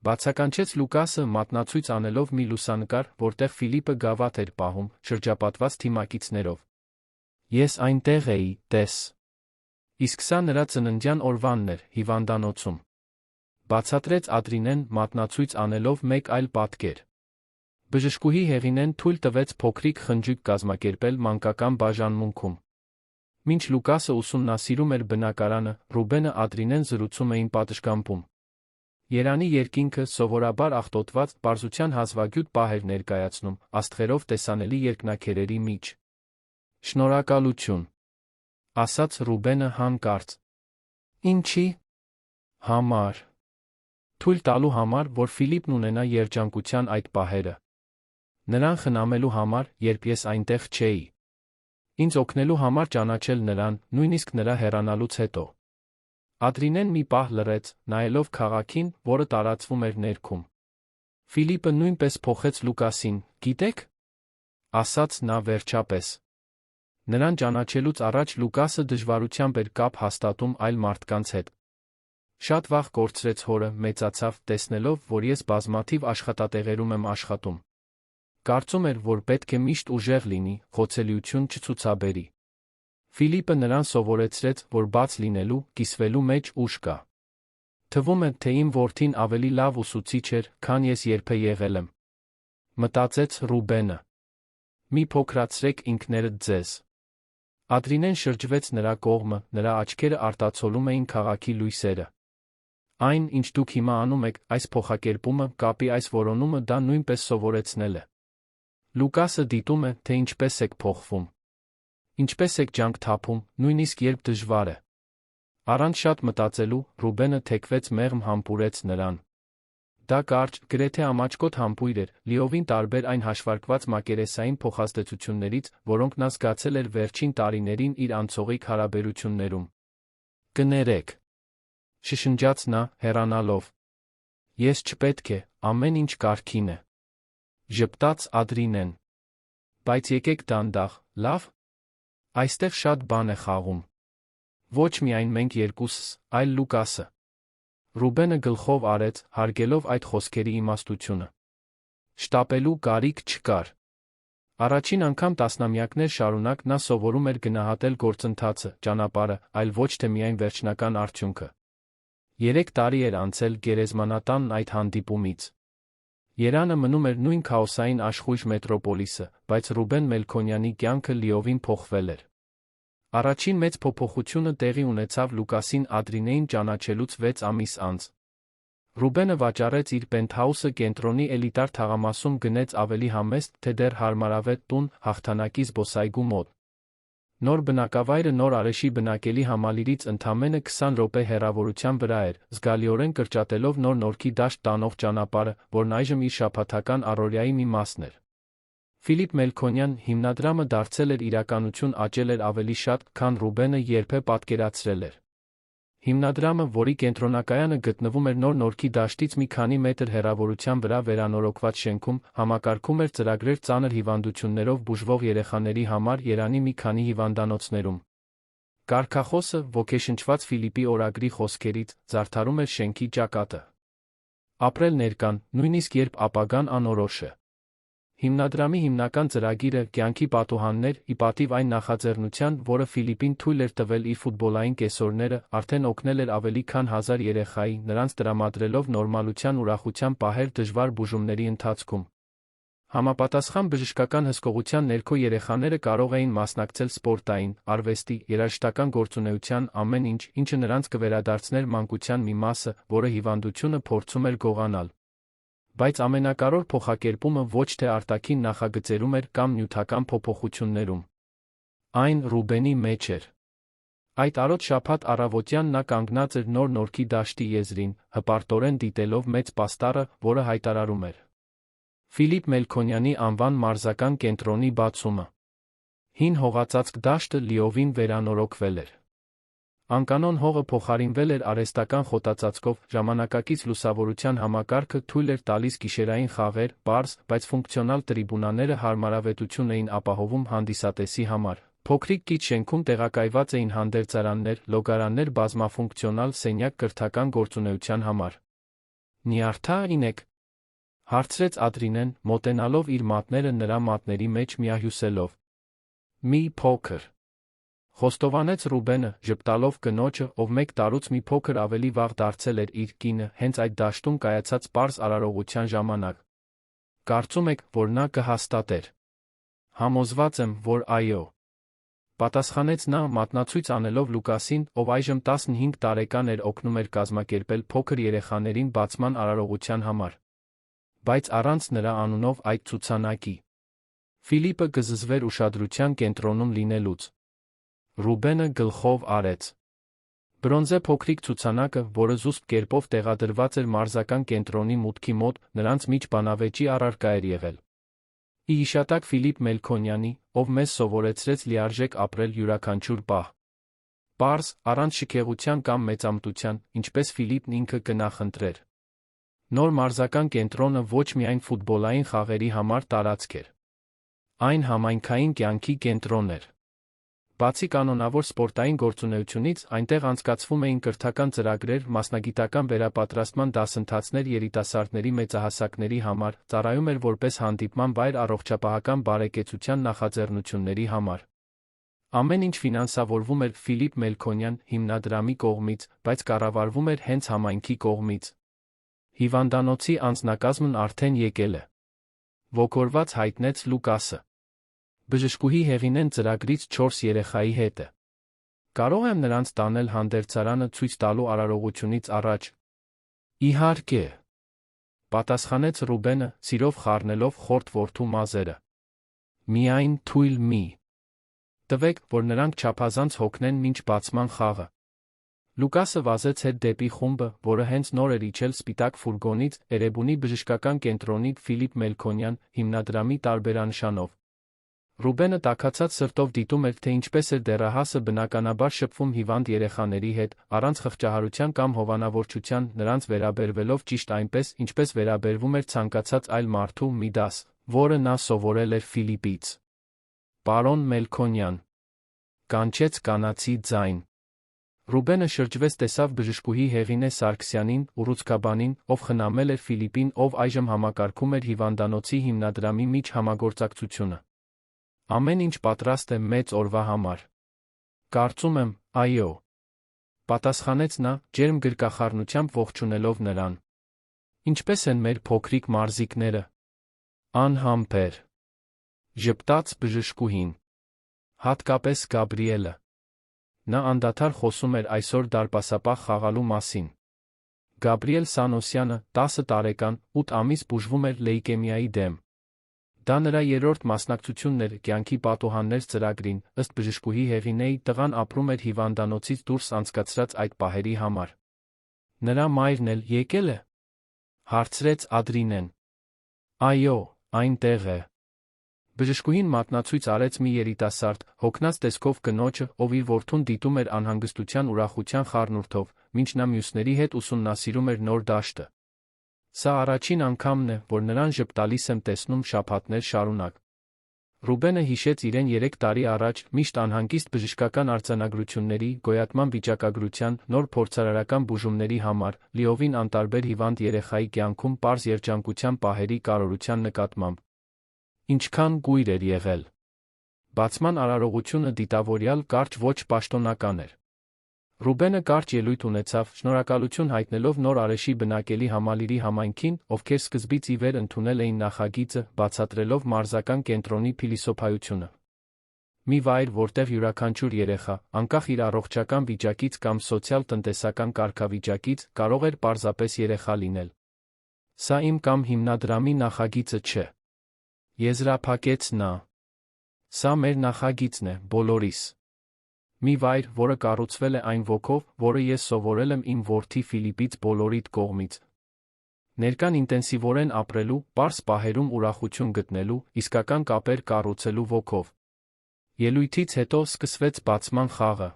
Բացականչեց Լուկասը մատնացույց անելով մի լուսանկար, որտեղ Ֆիլիպը գավաթ էր պահում, շրջապատված թիմակիցներով։ Ես այնտեղ էի, տես։ Իսկ սա նրա ծննդյան օրվանն էր, հիվանդանոցում։ Բացատրեց Ադրինեն, մատնացույց անելով մեկ այլ պատկեր։ Բժշկուհի Հեղինեն թույլ տվեց փոքրիկ խնջույք կազմակերպել մանկական բաժանմունքում։ Մինչ Լուկասը ուսումնասիրում էր բնակարանը, Ռուբենը Ադրինեն զրուցում էին պատշգամբում։ Երանի երկինքը սովորաբար աղտոտված պարզության հազվագյուտ պահ էր ներկայացնում, աստղերով տեսանելի երկնաքերերի միջ։ Շնորհակալություն, ասաց Ռուբենը հանկարծ։ Ինչի՞ համար։ Թույլ տալու համար, որ Ֆիլիպն ունենա երջանկության այդ պահերը։ Նրան խնամելու համար, երբ ես այնտեղ չէի։ Ինձ օգնելու համար ճանաչել նրան, նույնիսկ նրա հեռանալուց հետո։ Ադրինեն մի պահ լռեց, նայելով քաղաքին, որը տարածվում էր ներքում։ Ֆիլիպը նույնպես փոխեց Լուկասին, գիտեք, ասաց նա վերջապես։ Նրան ճանաչելուց առաջ Լուկասը դժվարությամբ էր կապ հաստատում այլ մարդկանց հետ։ Շատ վաղ կորցրեց հորը, մեծացավ, տեսնելով, որ ես բազմաթիվ աշխատատեղերում եմ աշխատում։ Կարծում էր, որ պետք է միշտ ուժեղ լինի, խոցելիություն չցուցաբերի։ Ֆիլիպը նրան սովորեցրեց, որ բաց լինելու, կիսվելու մեջ ուժ կա։ Թվում է, թե իմ որդին ավելի լավ ուսուցիչ էր, քան ես երբեք եղել եմ։ Մտածեց Ռուբենը։ Մի փոքրացրեք ինքներդ ձեզ։ Ադրինեն շրջվեց նրա կողմը, նրա աչքերը արտացոլում էին քաղաքի լույսերը։ Այն, ինչ դուք հիմա անում եք, այս փոխակերպումը, կապի այս որոնումը դա նույնպես սովորեցնել է։ Լուկասը դիտում է, թե ինչպես եք փոխվում։ Ինչպես եք ջանք թափում, նույնիսկ երբ դժվար է։ Առանց շատ մտածելու, Ռուբենը թեքվեց մեղմ համբուրեց նրան։ Դա կարճ, գրեթե ամաչկոտ համբույր էր, լիովին տարբեր այն հաշվարկված մակերեսային փոխազդեցություններից, որոնք նա զգացել էր վերջին տարիներին իր անցողիկ հարաբերություններում։ Կներեք, շշնջաց նա, հեռանալով։ Ես չպետք է, ամեն ինչ կարգին է։ Ժպտաց Ադրինեն։ Բայց եկեք դանդաղ, լավ։ Այստեղ շատ բան է խաղում։ Ոչ միայն մենք երկուսս, այլ Լուկասը։ Ռուբենը գլխով արեց, հարգելով այդ խոսքերի իմաստությունը։ Շտապելու կարիք չկար։ Առաջին անգամ տասնամյակներ շարունակ նա սովորում էր գնահատել գործընթացը, ճանապարհը, այլ ոչ թե միայն վերջնական արդյունքը։ 3 տարի էր անցել գերեզմանատանն այդ հանդիպումից։ Երանը մնում էր նույն քաոսային աշխույժ մետրոպոլիսը, բայց Ռուբեն Մելքոնյանի կյանքը լիովին փոխվել էր։ Առաջին մեծ փոփոխությունը տեղի ունեցավ Լուկասին Ադրինեին ճանաչելուց 6 ամիս անց։ Ռուբենը վաճառեց իր պենթհաուսը կենտրոնի էլիտար թաղամասում գնեց ավելի համեստ, թե դեռ հարմարավետ տուն, հաղթանակի զբոսայգու մոտ։ Նոր բնակավայրը նոր Արեշի բնակելի համալիրից ընդամենը 20 րոպե հեռավորության վրա էր, զգալիորեն կրճատելով նոր Նորքի դաշտ տանող ճանապարհը, որն այժմ իր շաբաթական առօրյայի մի մասն էր։ Ֆիլիպ Մելքոնյան հիմնադրամը դարձել էր իրականություն, աճել էր ավելի շատ, քան Ռուբենը երբեք պատկերացրել էր։ Հիմնադրամը, որի կենտրոնակայանը գտնվում էր նոր Նորքի դաշտից մի քանի մետր հեռավորության վրա վերանորոգված շենքում, համակարգում էր ծրագրեր ծանր հիվանդություններով բուժվող երեխաների համար Երանի մի քանի հիվանդանոցներում։ Կարգախոսը, ոգեշնչված Ֆիլիպի օրագրի խոսքերից, զարդարում էր շենքի ճակատը։ Ապրել ներկան, նույնիսկ երբ ապագան անորոշ է։ Հիմնադրամի հիմնական ծրագիրը «Կյանքի պատուհաններ» ի պատիվ այն նախաձեռնության, որը Ֆիլիպին թույլ էր տվել իր ֆուտբոլային կեսօրները, արդեն օգնել էր ավելի քան 1000 երեխայի, նրանց տրամադրելով նորմալության ուրախության պահեր դժվար բուժումների ընթացքում։ Համապատասխան բժշկական հսկողության ներքո երեխաները կարող էին մասնակցել սպորտային, արվեստի, երաժշտական գործունեության, ամեն ինչ, ինչը նրանց կվերադարձներ մանկության մի մասը, որը հիվանդությունը փորձում էր գողանալ։ Բայց ամենակարևոր փոխակերպումը ոչ թե արտաքին նախագծերում էր կամ նյութական փոփոխություններում։ Այն Ռուբենի մեջ էր։ Այդ արոտ շաբաթ առավոտյան նա կանգնած էր նոր Նորքի դաշտի եզրին, հպարտորեն դիտելով մեծ պաստառը, որը հայտարարում էր Ֆիլիպ Մելքոնյանի անվան մարզական կենտրոնի բացումը։ Հին հողածածկ դաշտը լիովին վերանորոգվել էր։ Անկանոն հողը փոխարինվել էր արհեստական խոտածածկով, ժամանակակից լուսավորության համակարգը թույլ էր տալիս գիշերային խաղեր, պարզ, բայց ֆունկցիոնալ տրիբունաները հարմարավետություն էին ապահովում հանդիսատեսի համար։ Փոքրիկ կից շենքում տեղակայված էին հանդերձարաններ, լոգարաններ, բազմաֆունկցիոնալ սենյակ կրթական գործունեության համար։ Նյարդային եք, հարցրեց Ադրինեն, մոտենալով իր մատները նրա մատների մեջ միահյուսելով։ Մի փոքր, խոստովանեց Ռուբենը, ժպտալով կնոջը, ով մեկ տարուց մի փոքր ավելի վաղ դարձել էր իր կինը, հենց այդ դաշտում կայացած պարզ արարողության ժամանակ։ Կարծում եք, որ նա կհաստատեր։ Համոզված եմ, որ այո։ Պատասխանեց նա, մատնացույց անելով Լուկասին, ով այժմ 15 տարեկան էր, օգնում էր կազմակերպել փոքր երեխաներին բացման արարողության համար։ Բայց առանց նրա անունով այդ ցուցանակի։ Ֆիլիպը կզզվեր ուշադրության կենտրոնում լինելուց։ Ռուբենը գլխով արեց։ Բրոնզե փոքրիկ ցուցանակը, որը զուսպ կերպով տեղադրված էր մարզական կենտրոնի մուտքի մոտ, նրանց միջ բանավեճի առարկա էր եղել։ Ի հիշատակ Ֆիլիպ Մելքոնյանի, ով մեզ սովորեցրեց լիարժեք ապրել յուրաքանչյուր պահ։ Պարզ, առանց շքեղության կամ մեծամտության, ինչպես Ֆիլիպն ինքը կնախընտրեր։ Նոր մարզական կենտրոնը ոչ միայն ֆուտբոլային խաղերի համար տարածք էր։ Այն համայնքային կյանքի կենտրոն էր։ Բացի կանոնավոր սպորտային գործունեությունից, այնտեղ անցկացվում էին կրթական ծրագրեր, մասնագիտական վերապատրաստման դասընթացներ երիտասարդների մեծահասակների համար, ծառայում էր որպես հանդիպման վայր առողջապահական բարեկեցության նախաձեռնությունների համար։ Ամեն ինչ ֆինանսավորվում էր Ֆիլիպ Մելքոնյան հիմնադրամի կողմից, բայց կառավարվում էր հենց համայնքի կողմից։ Հիվանդանոցի անձնակազմն արդեն եկել է, ոգորված հայտնեց Լուկասը։ Բժշկուհի Հեղինեն ծրագրից 4 երեխայի հետ է։ Կարող եմ նրանց տանել հանդերձարանը ցույց տալու արարողությունից առաջ։ Իհարկե, պատասխանեց Ռուբենը, սիրով խառնելով խորթ որդու մազերը։ Միայն թույլ մի տվեք, որ նրանք չափազանց հոգնեն մինչ բացման խաղը։ Լուկասը վազեց հետ դեպի խումբը, որը հենց նոր էր իջել սպիտակ ֆուրգոնից, Էրեբունի բժշկական կենտրոնի Ֆիլիպ Մելքոնյան հիմնադրամի տարբերանշանով։ Ռուբենը տաքացած սրտով դիտում էր, թե ինչպես էր դեռահասը բնականաբար շփվում հիվանդ երեխաների հետ, առանց խղճահարության կամ հովանավորչության, նրանց վերաբերվելով ճիշտ այնպես, ինչպես վերաբերվում էր ցանկացած այլ մարդու, մի դաս, որը նա սովորել էր Ֆիլիպից։ Պարոն Մելքոնյան, կանչեց կանացի ձայն։ Ռուբենը շրջվեց, տեսավ բժշկուհի Հեղինե Սարգսյանին, ուռուցքաբանին, ով խնամել էր Ֆիլիպին, ով այժմ համակարգում էր հիվանդանոցի հիմնադրամի միջ համագործակցությունը։ Ամեն ինչ պատրաստ է մեծ օրվա համար։ Կարծում եմ, այո, պատասխանեց նա, ջերմ գրկախառնությամբ ողջունելով նրան։ Ինչպե՞ս են մեր փոքրիկ մարզիկները։ Անհամբեր, ժպտաց բժշկուհին։ Հատկապես Գաբրիելը։ Նա անդադար խոսում էր այսօր դարպասապահ խաղալու մասին։ Գաբրիել Սանոսյանը, 10 տարեկան, 8 ամիս բուժվում էր լեյկեմիայի դեմ։ Դա նրա երրորդ մասնակցությունն էր «Կյանքի պատուհաններ» ծրագրին, ըստ բժշկուհի Հեղինեի, տղան ապրում էր հիվանդանոցից դուրս անցկացրած այդ պահերի համար։ Նրա մայրն էլ եկել է։ Հարցրեց Ադրինեն։ Այո, այնտեղ է։ Բժշկուհին մատնացույց արեց մի երիտասարդ, հոգնած տեսքով կնոջը, ով իր որդուն դիտում էր անհանգստության ուրախության խառնուրդով, մինչ նա մյուսների հետ ուսումնասիրում էր նոր դաշտը։ Սա առաջին անգամն է, որ նրան ժպտալիս եմ տեսնում շաբաթներ շարունակ։ Ռուբենը հիշեց իրեն 3 տարի առաջ, միշտ անհանգիստ բժշկական արձանագրությունների, գոյատման վիճակագրության, նոր փորձարարական բուժումների համար, լիովին անտարբեր հիվանդ երեխայի կյանքում պարզ երջանկության պահերի կարողության նկատմամբ։ Ինչքան գույր էր եղել։ Բացման արարողությունը դիտավորյալ կարճ ոչ պաշտոնական էր։ Ռուբենը կարճ ելույթ ունեցավ, շնորհակալություն հայտնելով նոր Արեշի բնակելի համալիրի համայնքին, ովքեր սկզբից ի վեր ընդունել էին նախագիծը, բացատրելով մարզական կենտրոնի փիլիսոփայությունը։ Մի վայր, որտեղ յուրաքանչյուր երեխա, անկախ իր առողջական վիճակից կամ սոցիալ-տնտեսական կարգավիճակից, կարող էր պարզապես երեխա լինել։ Սա իմ կամ հիմնադրամի նախագիծը չէ, եզրափակեց նա։ Սա մեր նախագիծն է, բոլորիս։ Մի վայր, որը կառուցվել է այն ոգով, որը ես սովորել եմ իմ որդի Ֆիլիպից բոլորիդ կողմից։ Ներկան ինտենսիվորեն ապրելու, պարզ պահերում ուրախություն գտնելու, իսկական կապեր կառուցելու ոգով։ Ելույթից հետո սկսվեց բացման խաղը։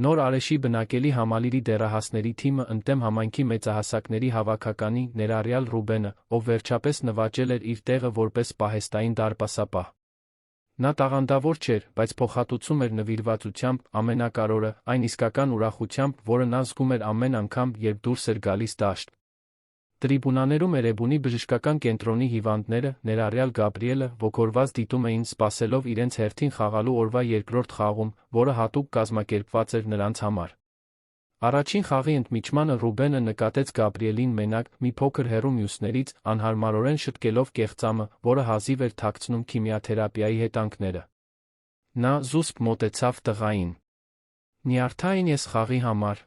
Նոր Արեշի բնակելի համալիրի դեռահասների թիմը ընդդեմ համայնքի մեծահասակների հավաքականի, ներառյալ Ռուբենը, ով վերջապես նվաճել էր իր տեղը որպես պահեստային դարպասապահ։ Նա տաղանդավոր չէր, բայց փոխհատուցում էր նվիրվածությամբ, ամենակարևորը, այն իսկական ուրախությամբ, որը նա զգում էր ամեն անգամ, երբ դուրս էր գալիս դաշտ։ Տրիբունաներում Էրեբունի բժշկական կենտրոնի հիվանդները, ներառյալ Գաբրիելը, ոգորված դիտում էին, սպասելով իրենց հերթին խաղալու օրվա երկրորդ խաղում, որը հատուկ կազմակերպված էր նրանց համար։ Առաջին խաղի ընդմիջմանը Ռուբենը նկատեց Գաբրիելին մենակ, մի փոքր հեռու մյուսներից, անհարմարորեն շտկելով կեղծամը, որը հազիվ էր թաքցնում քիմիաթերապիայի հետանքները։ Նա զուսպ մոտեցավ տղային։ «Նյարդային ես խաղի համար»,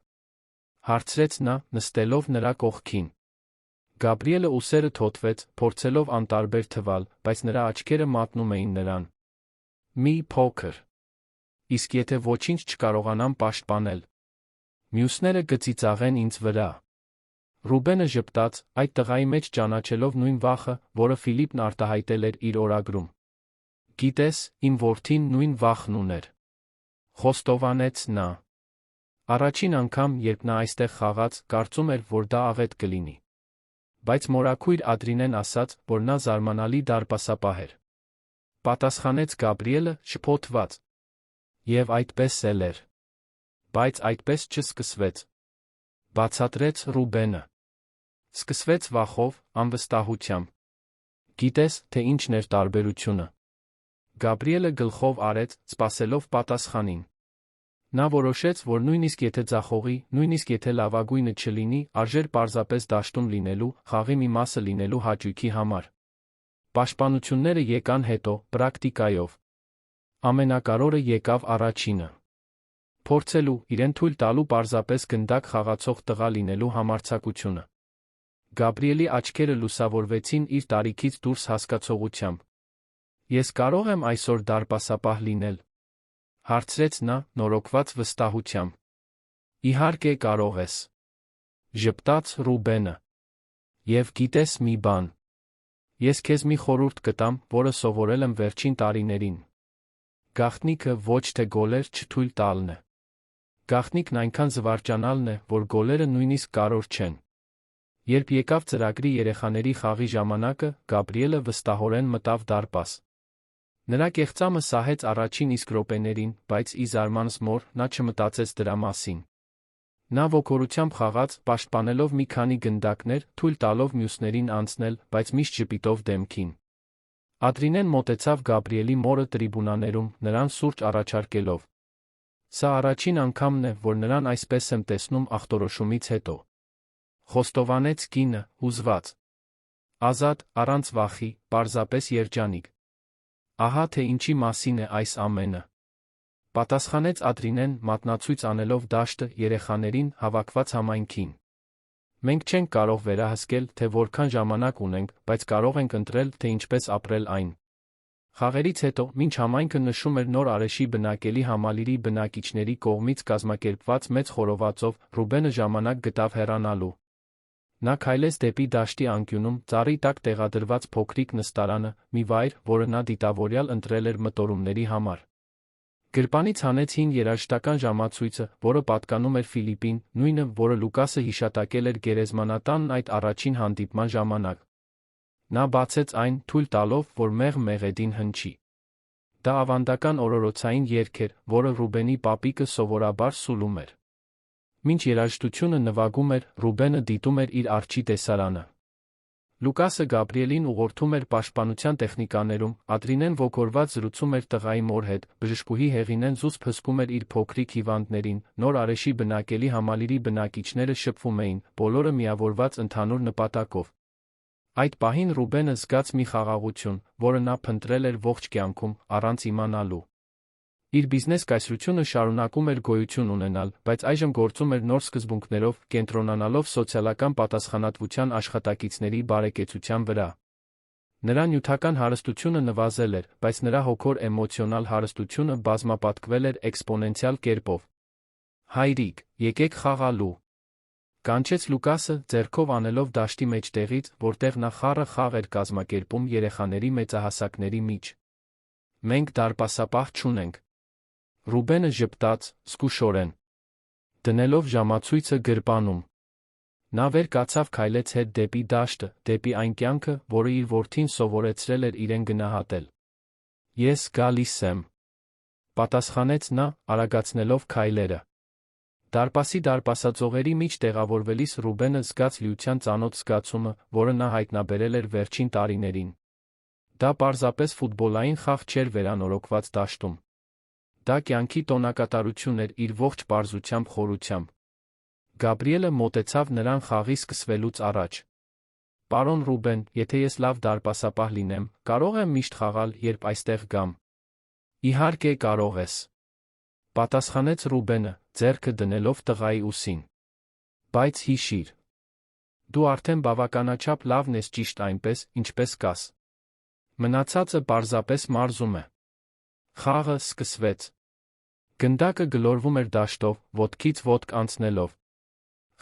հարցրեց նա, նստելով նրա կողքին։ Գաբրիելը ուսերը թոթվեց, փորձելով անտարբեր թվալ, բայց նրա աչքերը մատնում էին նրան։ «Մի փոքր։ Իսկ եթե ոչինչ չկարողանամ պաշտպանել, մյուսները կծիծաղեն ինձ վրա»։ Ռուբենը ժպտաց, այդ տղայի մեջ ճանաչելով նույն վախը, որը Ֆիլիպն արտահայտել էր իր օրագրում։ «Գիտես, իմ որդին նույն վախն ուներ», խոստովանեց նա։ Առաջին անգամ, երբ նա այստեղ խաղաց, կարծում էր, որ դա աղետ կլինի։ Բայց մորաքույր Ադրինեն ասաց, որ նա զարմանալի դարպասապահ էր։ Պատասխանեց Գաբրիելը, շփոթված։ Եվ այդպես էլ էր։ Բայց այդպես չսկսվեց, բացատրեց Ռուբենը։ Սկսվեց վախով, անվստահությամբ։ Գիտես, թե ինչն էր տարբերությունը։ Գաբրիելը գլխով արեց, սպասելով պատասխանին։ Նա որոշեց, որ նույնիսկ եթե ձախողի, նույնիսկ եթե լավագույնը չլինի, արժեր պարզապես դաշտում լինելու, խաղի մի մասը լինելու հաճույքի համար։ Պաշտպանությունները եկան հետո, պրակտիկայով։ Ամենակարևորը եկավ առաջինը։ Փորձելու, իրեն թույլ տալու պարզապես գնդակ խաղացող տղա լինելու համարձակությունը։ Գաբրիելի աչքերը լուսավորվեցին իր տարիքից դուրս հասկացողությամբ։ Ես կարող եմ այսօր դարպասապահ լինել, հարցրեց նա, նորոգված վստահությամբ։ Իհարկե կարող ես, ժպտաց Ռուբենը։ Եվ գիտես մի բան։ Ես քեզ մի խորհուրդ կտամ, որը սովորել եմ վերջին տարիներին։ Գաղտնիքը ոչ թե գոլեր չթույլ տալն է։ Գաղտնիքն այնքան զվարճանալն է, որ գոլերը նույնիսկ կարևոր չեն։ Երբ եկավ ծրագրի երեխաների խաղի ժամանակը, Գաբրիելը վստահորեն մտավ դարպաս։ Նրա կեղծամը սահեց առաջին իսկ րոպեներին, բայց ի զարմանս մոր, նա չմտածեց դրա մասին։ Նա ոգորությամբ խաղաց, պաշտպանելով մի քանի գնդակներ, թույլ տալով մյուսներին անցնել, բայց միշտ ժպիտով դեմքին։ Ադրինեն մոտեցավ Գաբրիելի մորը տրիբունաներում, նրան սուրճ առաջարկելով։ Սա առաջին անգամն է, որ նրան այսպես եմ տեսնում ախտորոշումից հետո, խոստովանեց կինը, հուզված։ Ազատ, առանց վախի, պարզապես երջանիկ։ Ահա թե ինչի մասին է այս ամենը, պատասխանեց Ադրինեն, մատնացույց անելով դաշտը, երեխաներին, հավաքված համայնքին։ Մենք չենք կարող վերահսկել, թե որքան ժամանակ ունենք, բայց կարող ենք ընտրել, թե ինչպես ապրել այն։ Խաղերից հետո, մինչ համայնքը նշում էր Նոր Արեշի բնակելի համալիրի բնակիչների կողմից կազմակերպված մեծ խորովածով, Ռուբենը ժամանակ գտավ հեռանալու։ Նա քայլեց դեպի դաշտի անկյունում, ծառի տակ տեղադրված փոքրիկ նստարանը, մի վայր, որը նա դիտավորյալ ընտրել էր մտորումների համար։ Գրպանից հանեց հին երաժշտական ժամացույցը, որը պատկանում էր Ֆիլիպին, նույնը, որը Լուկասը հիշատակել էր գերեզմանատանն այդ առաջին հանդիպման ժամանակ։ Նա բացեց այն, թույլ տալով, որ մեղեդին հնչի։ Դա ավանդական օրորոցային երգ էր, որը Ռուբենի պապիկը սովորաբար սուլում էր։ Մինչ երաժշտությունը նվագում էր, Ռուբենը դիտում էր իր արջի տեսարանը։ Լուկասը Գաբրիելին ուղղորդում էր պաշտպանության տեխնիկաներում, Ադրինեն ոգորված զրուցում էր տղայի մոր հետ, բժշկուհի Հեղինեն զուսպ հսկում էր իր փոքրիկ հիվանդներին, Նոր Արեշի բնակելի համալիրի բնակիչները շփվում էին, բոլորը միավորված ընդհանուր նպատակով։ Այդ պահին Ռուբենը զգաց մի խաղաղություն, որը նա փնտրել էր ողջ կյանքում, առանց իմանալու։ Իր բիզնես կայսրությունը շարունակում էր գոյություն ունենալ, բայց այժմ գործում էր նոր սկզբունքներով, կենտրոնանալով սոցիալական պատասխանատվության աշխատակիցների բարեկեցության վրա։ Նրա նյութական հարստությունը նվազել էր, բայց նրա հոգոր էմոցիոնալ հարստությունը բազմապատկվել էր էքսպոնենցիալ կերպով։ Հայրիկ, եկեք խաղալու։ Կանչեց Լուկասը, ձեռքով անելով դաշտի մեջտեղից, որտեղ նա խառը խաղ էր կազմակերպում երեխաների մեծահասակների մեջ։ Մենք դարպասապահ չունենք։ Ռուբենը ժպտաց, զգուշորեն, դնելով ժամացույցը գրպանում։ Նա վեր կացավ քայլեց հետ դեպի դաշտը, դեպի այն կյանքը, որը իր որդին սովորեցրել էր իրեն գնահատել։ Ես գալիս եմ, պատասխանեց նա, արագացնելով քայլերը։ Դարպասի դարպասածողերի մեջ տեղավորվելիս Ռուբենը զգաց լիության ծանոթ զգացումը, որը նա հայտնաբերել էր վերջին տարիներին։ Դա պարզապես ֆուտբոլային խաղ չէր վերանորոգված դաշտում։ Դա կյանքի տոնակատարություն էր իր ողջ պարզությամբ խորությամբ։ Գաբրիելը մոտեցավ նրան խաղի սկսվելուց առաջ։ Պարոն Ռուբեն, եթե ես լավ դարպասապահ լինեմ, կարող եմ միշտ խաղալ, երբ այստեղ գամ։ Իհարկե կարող ես, պատասխանեց Ռուբենը, ձեռքը դնելով տղայի ուսին։ Բայց հիշիր, դու արդեն բավականաչափ լավն ես ճիշտ այնպես, ինչպես կաս։ Մնացածը պարզապես մարզում է։ Խաղը սկսվեց։ Գնդակը գլորվում էր դաշտով, ոտքից ոտք անցնելով։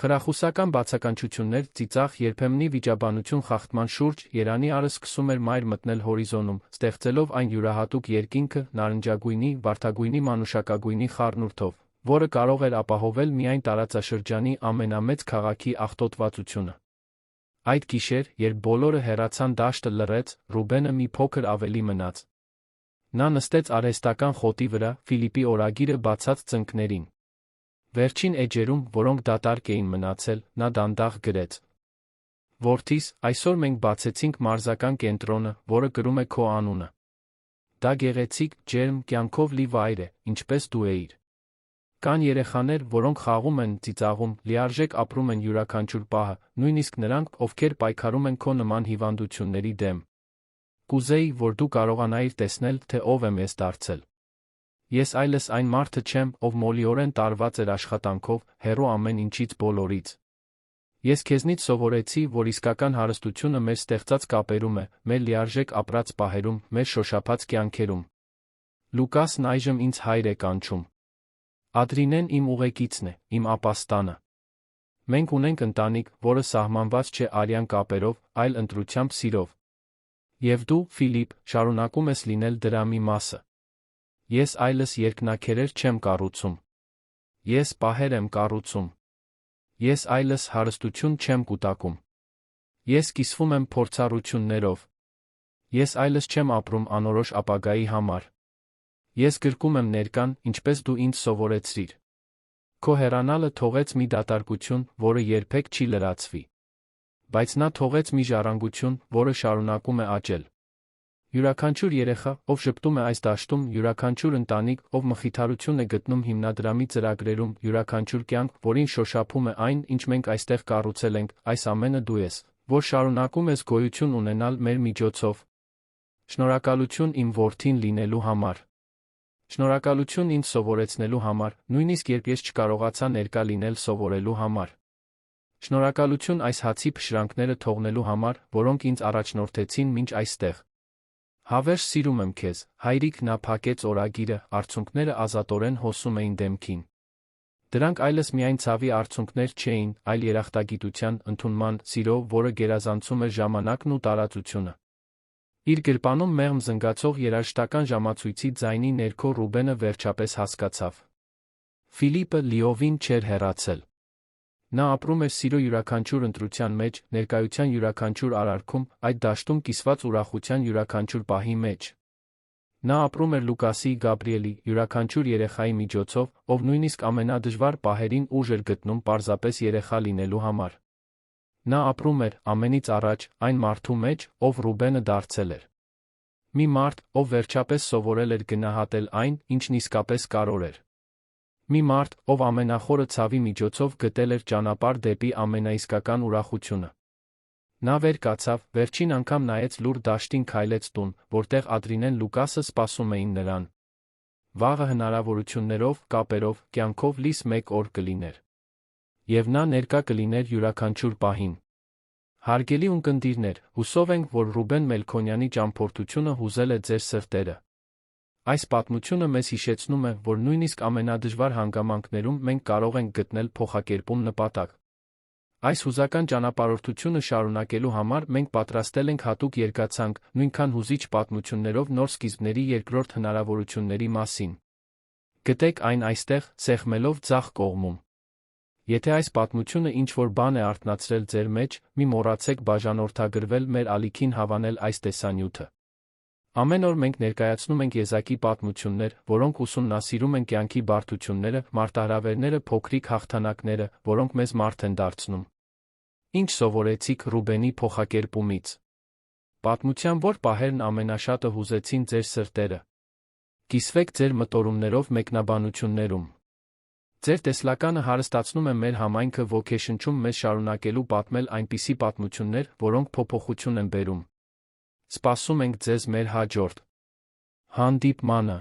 Խրախուսական բացականչություններ, ծիծաղ, երբեմնի վիճաբանություն խախտման շուրջ, Երանի արը սկսում էր մայր մտնել հորիզոնում, ստեղծելով այն յուրահատուկ երկինքը, նարնջագույնի, վարդագույնի մանուշակագույնի խառնուրդով, որը կարող էր ապահովել միայն տարածաշրջանի ամենամեծ քաղաքի աղտոտվածությունը։ Այդ գիշեր, երբ բոլորը հեռացան դաշտը լռեց, Ռուբենը մի փոքր ավելի մնաց։ Նա նստեց արհեստական խոտի վրա, Ֆիլիպի օրագիրը բացած ծնկներին։ Վերջին էջերում, որոնք դատարկ էին մնացել, նա դանդաղ գրեց. Որդիս, այսօր մենք բացեցինք մարզական կենտրոնը, որը կրում է քո անունը։ Դա գեղեցիկ, ջերմ, կյանքով լի վայր է, ինչպես դու էիր։ Կան երեխաներ, որոնք խաղում են, ծիծաղում, լիարժեք ապրում են յուրաքանչյուր պահը, նույնիսկ նրանք, ովքեր պայքարում են քո նման հիվանդությունների դեմ։ Կուզեի, որ դու կարողանայիր տեսնել, թե ով եմ ես դարձել։ Ես այլս այն մարդը չեմ, ով մոլիորեն տարված էր աշխատանքով, հեռու ամեն ինչից բոլորից։ Ես քեզնից սովորեցի, որ իսկական հարստությունը մեր ստեղծած կապերում է, մեր լիարժեք ապրած պահերում, մեր շոշափած կյանքերում։ Լուկասն այժմ ինձ հայր է կանչում։ Ադրինեն իմ ուղեկիցն է, իմ ապաստանը։ Մենք ունենք ընտանիք, որը սահմանված չէ արյան կապերով, այլ ընտրությամբ սիրով։ Եվ դու, Ֆիլիպ, շարունակում ես լինել դրա մի մասը։ Ես այլս երկնաքերեր չեմ կառուցում։ Ես պահեր եմ կառուցում։ Ես այլս հարստություն չեմ կուտակում։ Ես կիսվում եմ փորձառություններով։ Ես այլս չեմ ապրում անորոշ ապագայի համար։ Ես գրկում եմ ներկան, ինչպես դու ինձ սովորեցրիր։ Քո հեռանալը թողեց մի դատարկություն, որը երբեք չի լրացվի։ Բայց նա թողեց մի ժառանգություն, որը շարունակում է աճել։ Յուրաքանչյուր երեխա, ով շփտում է այս դաշտում, յուրաքանչյուր ընտանիք, ով մխիթարություն է գտնում հիմնադրամի ծրագրերում, յուրաքանչյուր կյանք, որին շոշափում է այն, ինչ մենք այստեղ կառուցել ենք, այս ամենը դու ես, որ շարունակում ես գոյություն ունենալ մեր միջոցով։ Շնորհակալություն իմ որդին լինելու համար։ Շնորհակալություն ինձ սովորեցնելու համար, նույնիսկ երբ ես չկարողացա ներկա լինել սովորելու համար։ Շնորհակալություն այս հացի փշրանքները թողնելու համար, որոնք ինձ առաջնորդեցին մինչ այստեղ։ Հավերժ սիրում եմ քեզ, հայրիկ նա փակեց օրագիրը, արցունքները ազատորեն հոսում էին դեմքին։ Դրանք այլս միայն ցավի արցունքներ չէին, այլ երախտագիտության, ընդունման, սիրո, որը գերազանցում էր ժամանակն ու տարածությունը։ Իր գրպանում մեղմ զնգացող երաժշտական ժամացույցի ձայնի ներքո Ռուբենը վերջապես հասկացավ։ Ֆիլիպը լիովին չէր հեռացել։ Նա ապրում էր սիրո յուրաքանչյուր ընտրության մեջ, ներկայության յուրաքանչյուր արարքում, այդ դաշտում կիսված ուրախության յուրաքանչյուր պահի մեջ։ Նա ապրում էր Լուկասի, Գաբրիելի, յուրաքանչյուր երեխայի միջոցով, ով նույնիսկ ամենադժվար պահերին ուժ էր գտնում պարզապես երեխա լինելու համար։ Նա ապրում էր ամենից առաջ այն մարդու մեջ, ով Ռուբենը դարձել էր։ Մի մարդ, ով վերջապես սովորել էր գնահատել այն, ինչն իսկապես կարևոր էր։ Մի մարդ, ով ամենախորը ցավի միջոցով գտել էր ճանապարհ դեպի ամենաիսկական ուրախությունը։ Նա վեր կացավ, վերջին անգամ նայեց լուր դաշտին, քայլեց տուն, որտեղ Ադրինեն Լուկասը սպասում էին նրան։ Վաղը հնարավորություններով, կապերով, կյանքով լիս մեկ օր կլիներ։ Եվ նա ներկա կլիներ յուրաքանչյուր պահին։ Հարգելի ունկնդիրներ, հուսով ենք, որ Ռուբեն Մելքոնյանի ճամփորդությունը հուզել է ձեր սրտերը։ Այս պատմությունը մեզ հիշեցնում է, որ նույնիսկ ամենադժվար հանգամանքներում մենք կարող ենք գտնել փոխակերպում նպատակ։ Այս հուզական ճանապարհորդությունը շարունակելու համար մենք պատրաստել ենք հատուկ երկացանք, նույնքան հուզիչ պատմություններով նոր սկիզբների երկրորդ հնարավորությունների մասին։ Գտեք այն այստեղ, սեղմելով ձախ կողմում։ Եթե այս պատմությունը ինչ-որ բան է արթնացրել ձեր մեջ, մի մոռացեք բաժանորդագրվել մեր ալիքին հավանել այս տեսանյութը։ Ամեն օր մենք ներկայացնում ենք եզակի պատմություններ, որոնք ուսումնասիրում են կյանքի բարդությունները, մարտահրավերները, փոքրիկ հաղթանակները, որոնք մեզ մարդ են դարձնում։ Ինչ սովորեցիք Ռուբենի փոխակերպումից։ Պատմության որ պահերն ամենաշատը հուզեցին ձեր սրտերը։ Կիսվեք ձեր մտորումներով մեկնաբանություններում։ Ձեր տեսլականը հարստացնում է մեր համայնքը, ոգեշնչում մեզ շարունակելու պատմել այնպիսի պատմություններ, որոնք փոփոխություն են բերում։ Սպասում ենք ձեզ մեր հաջորդ հանդիպմանը։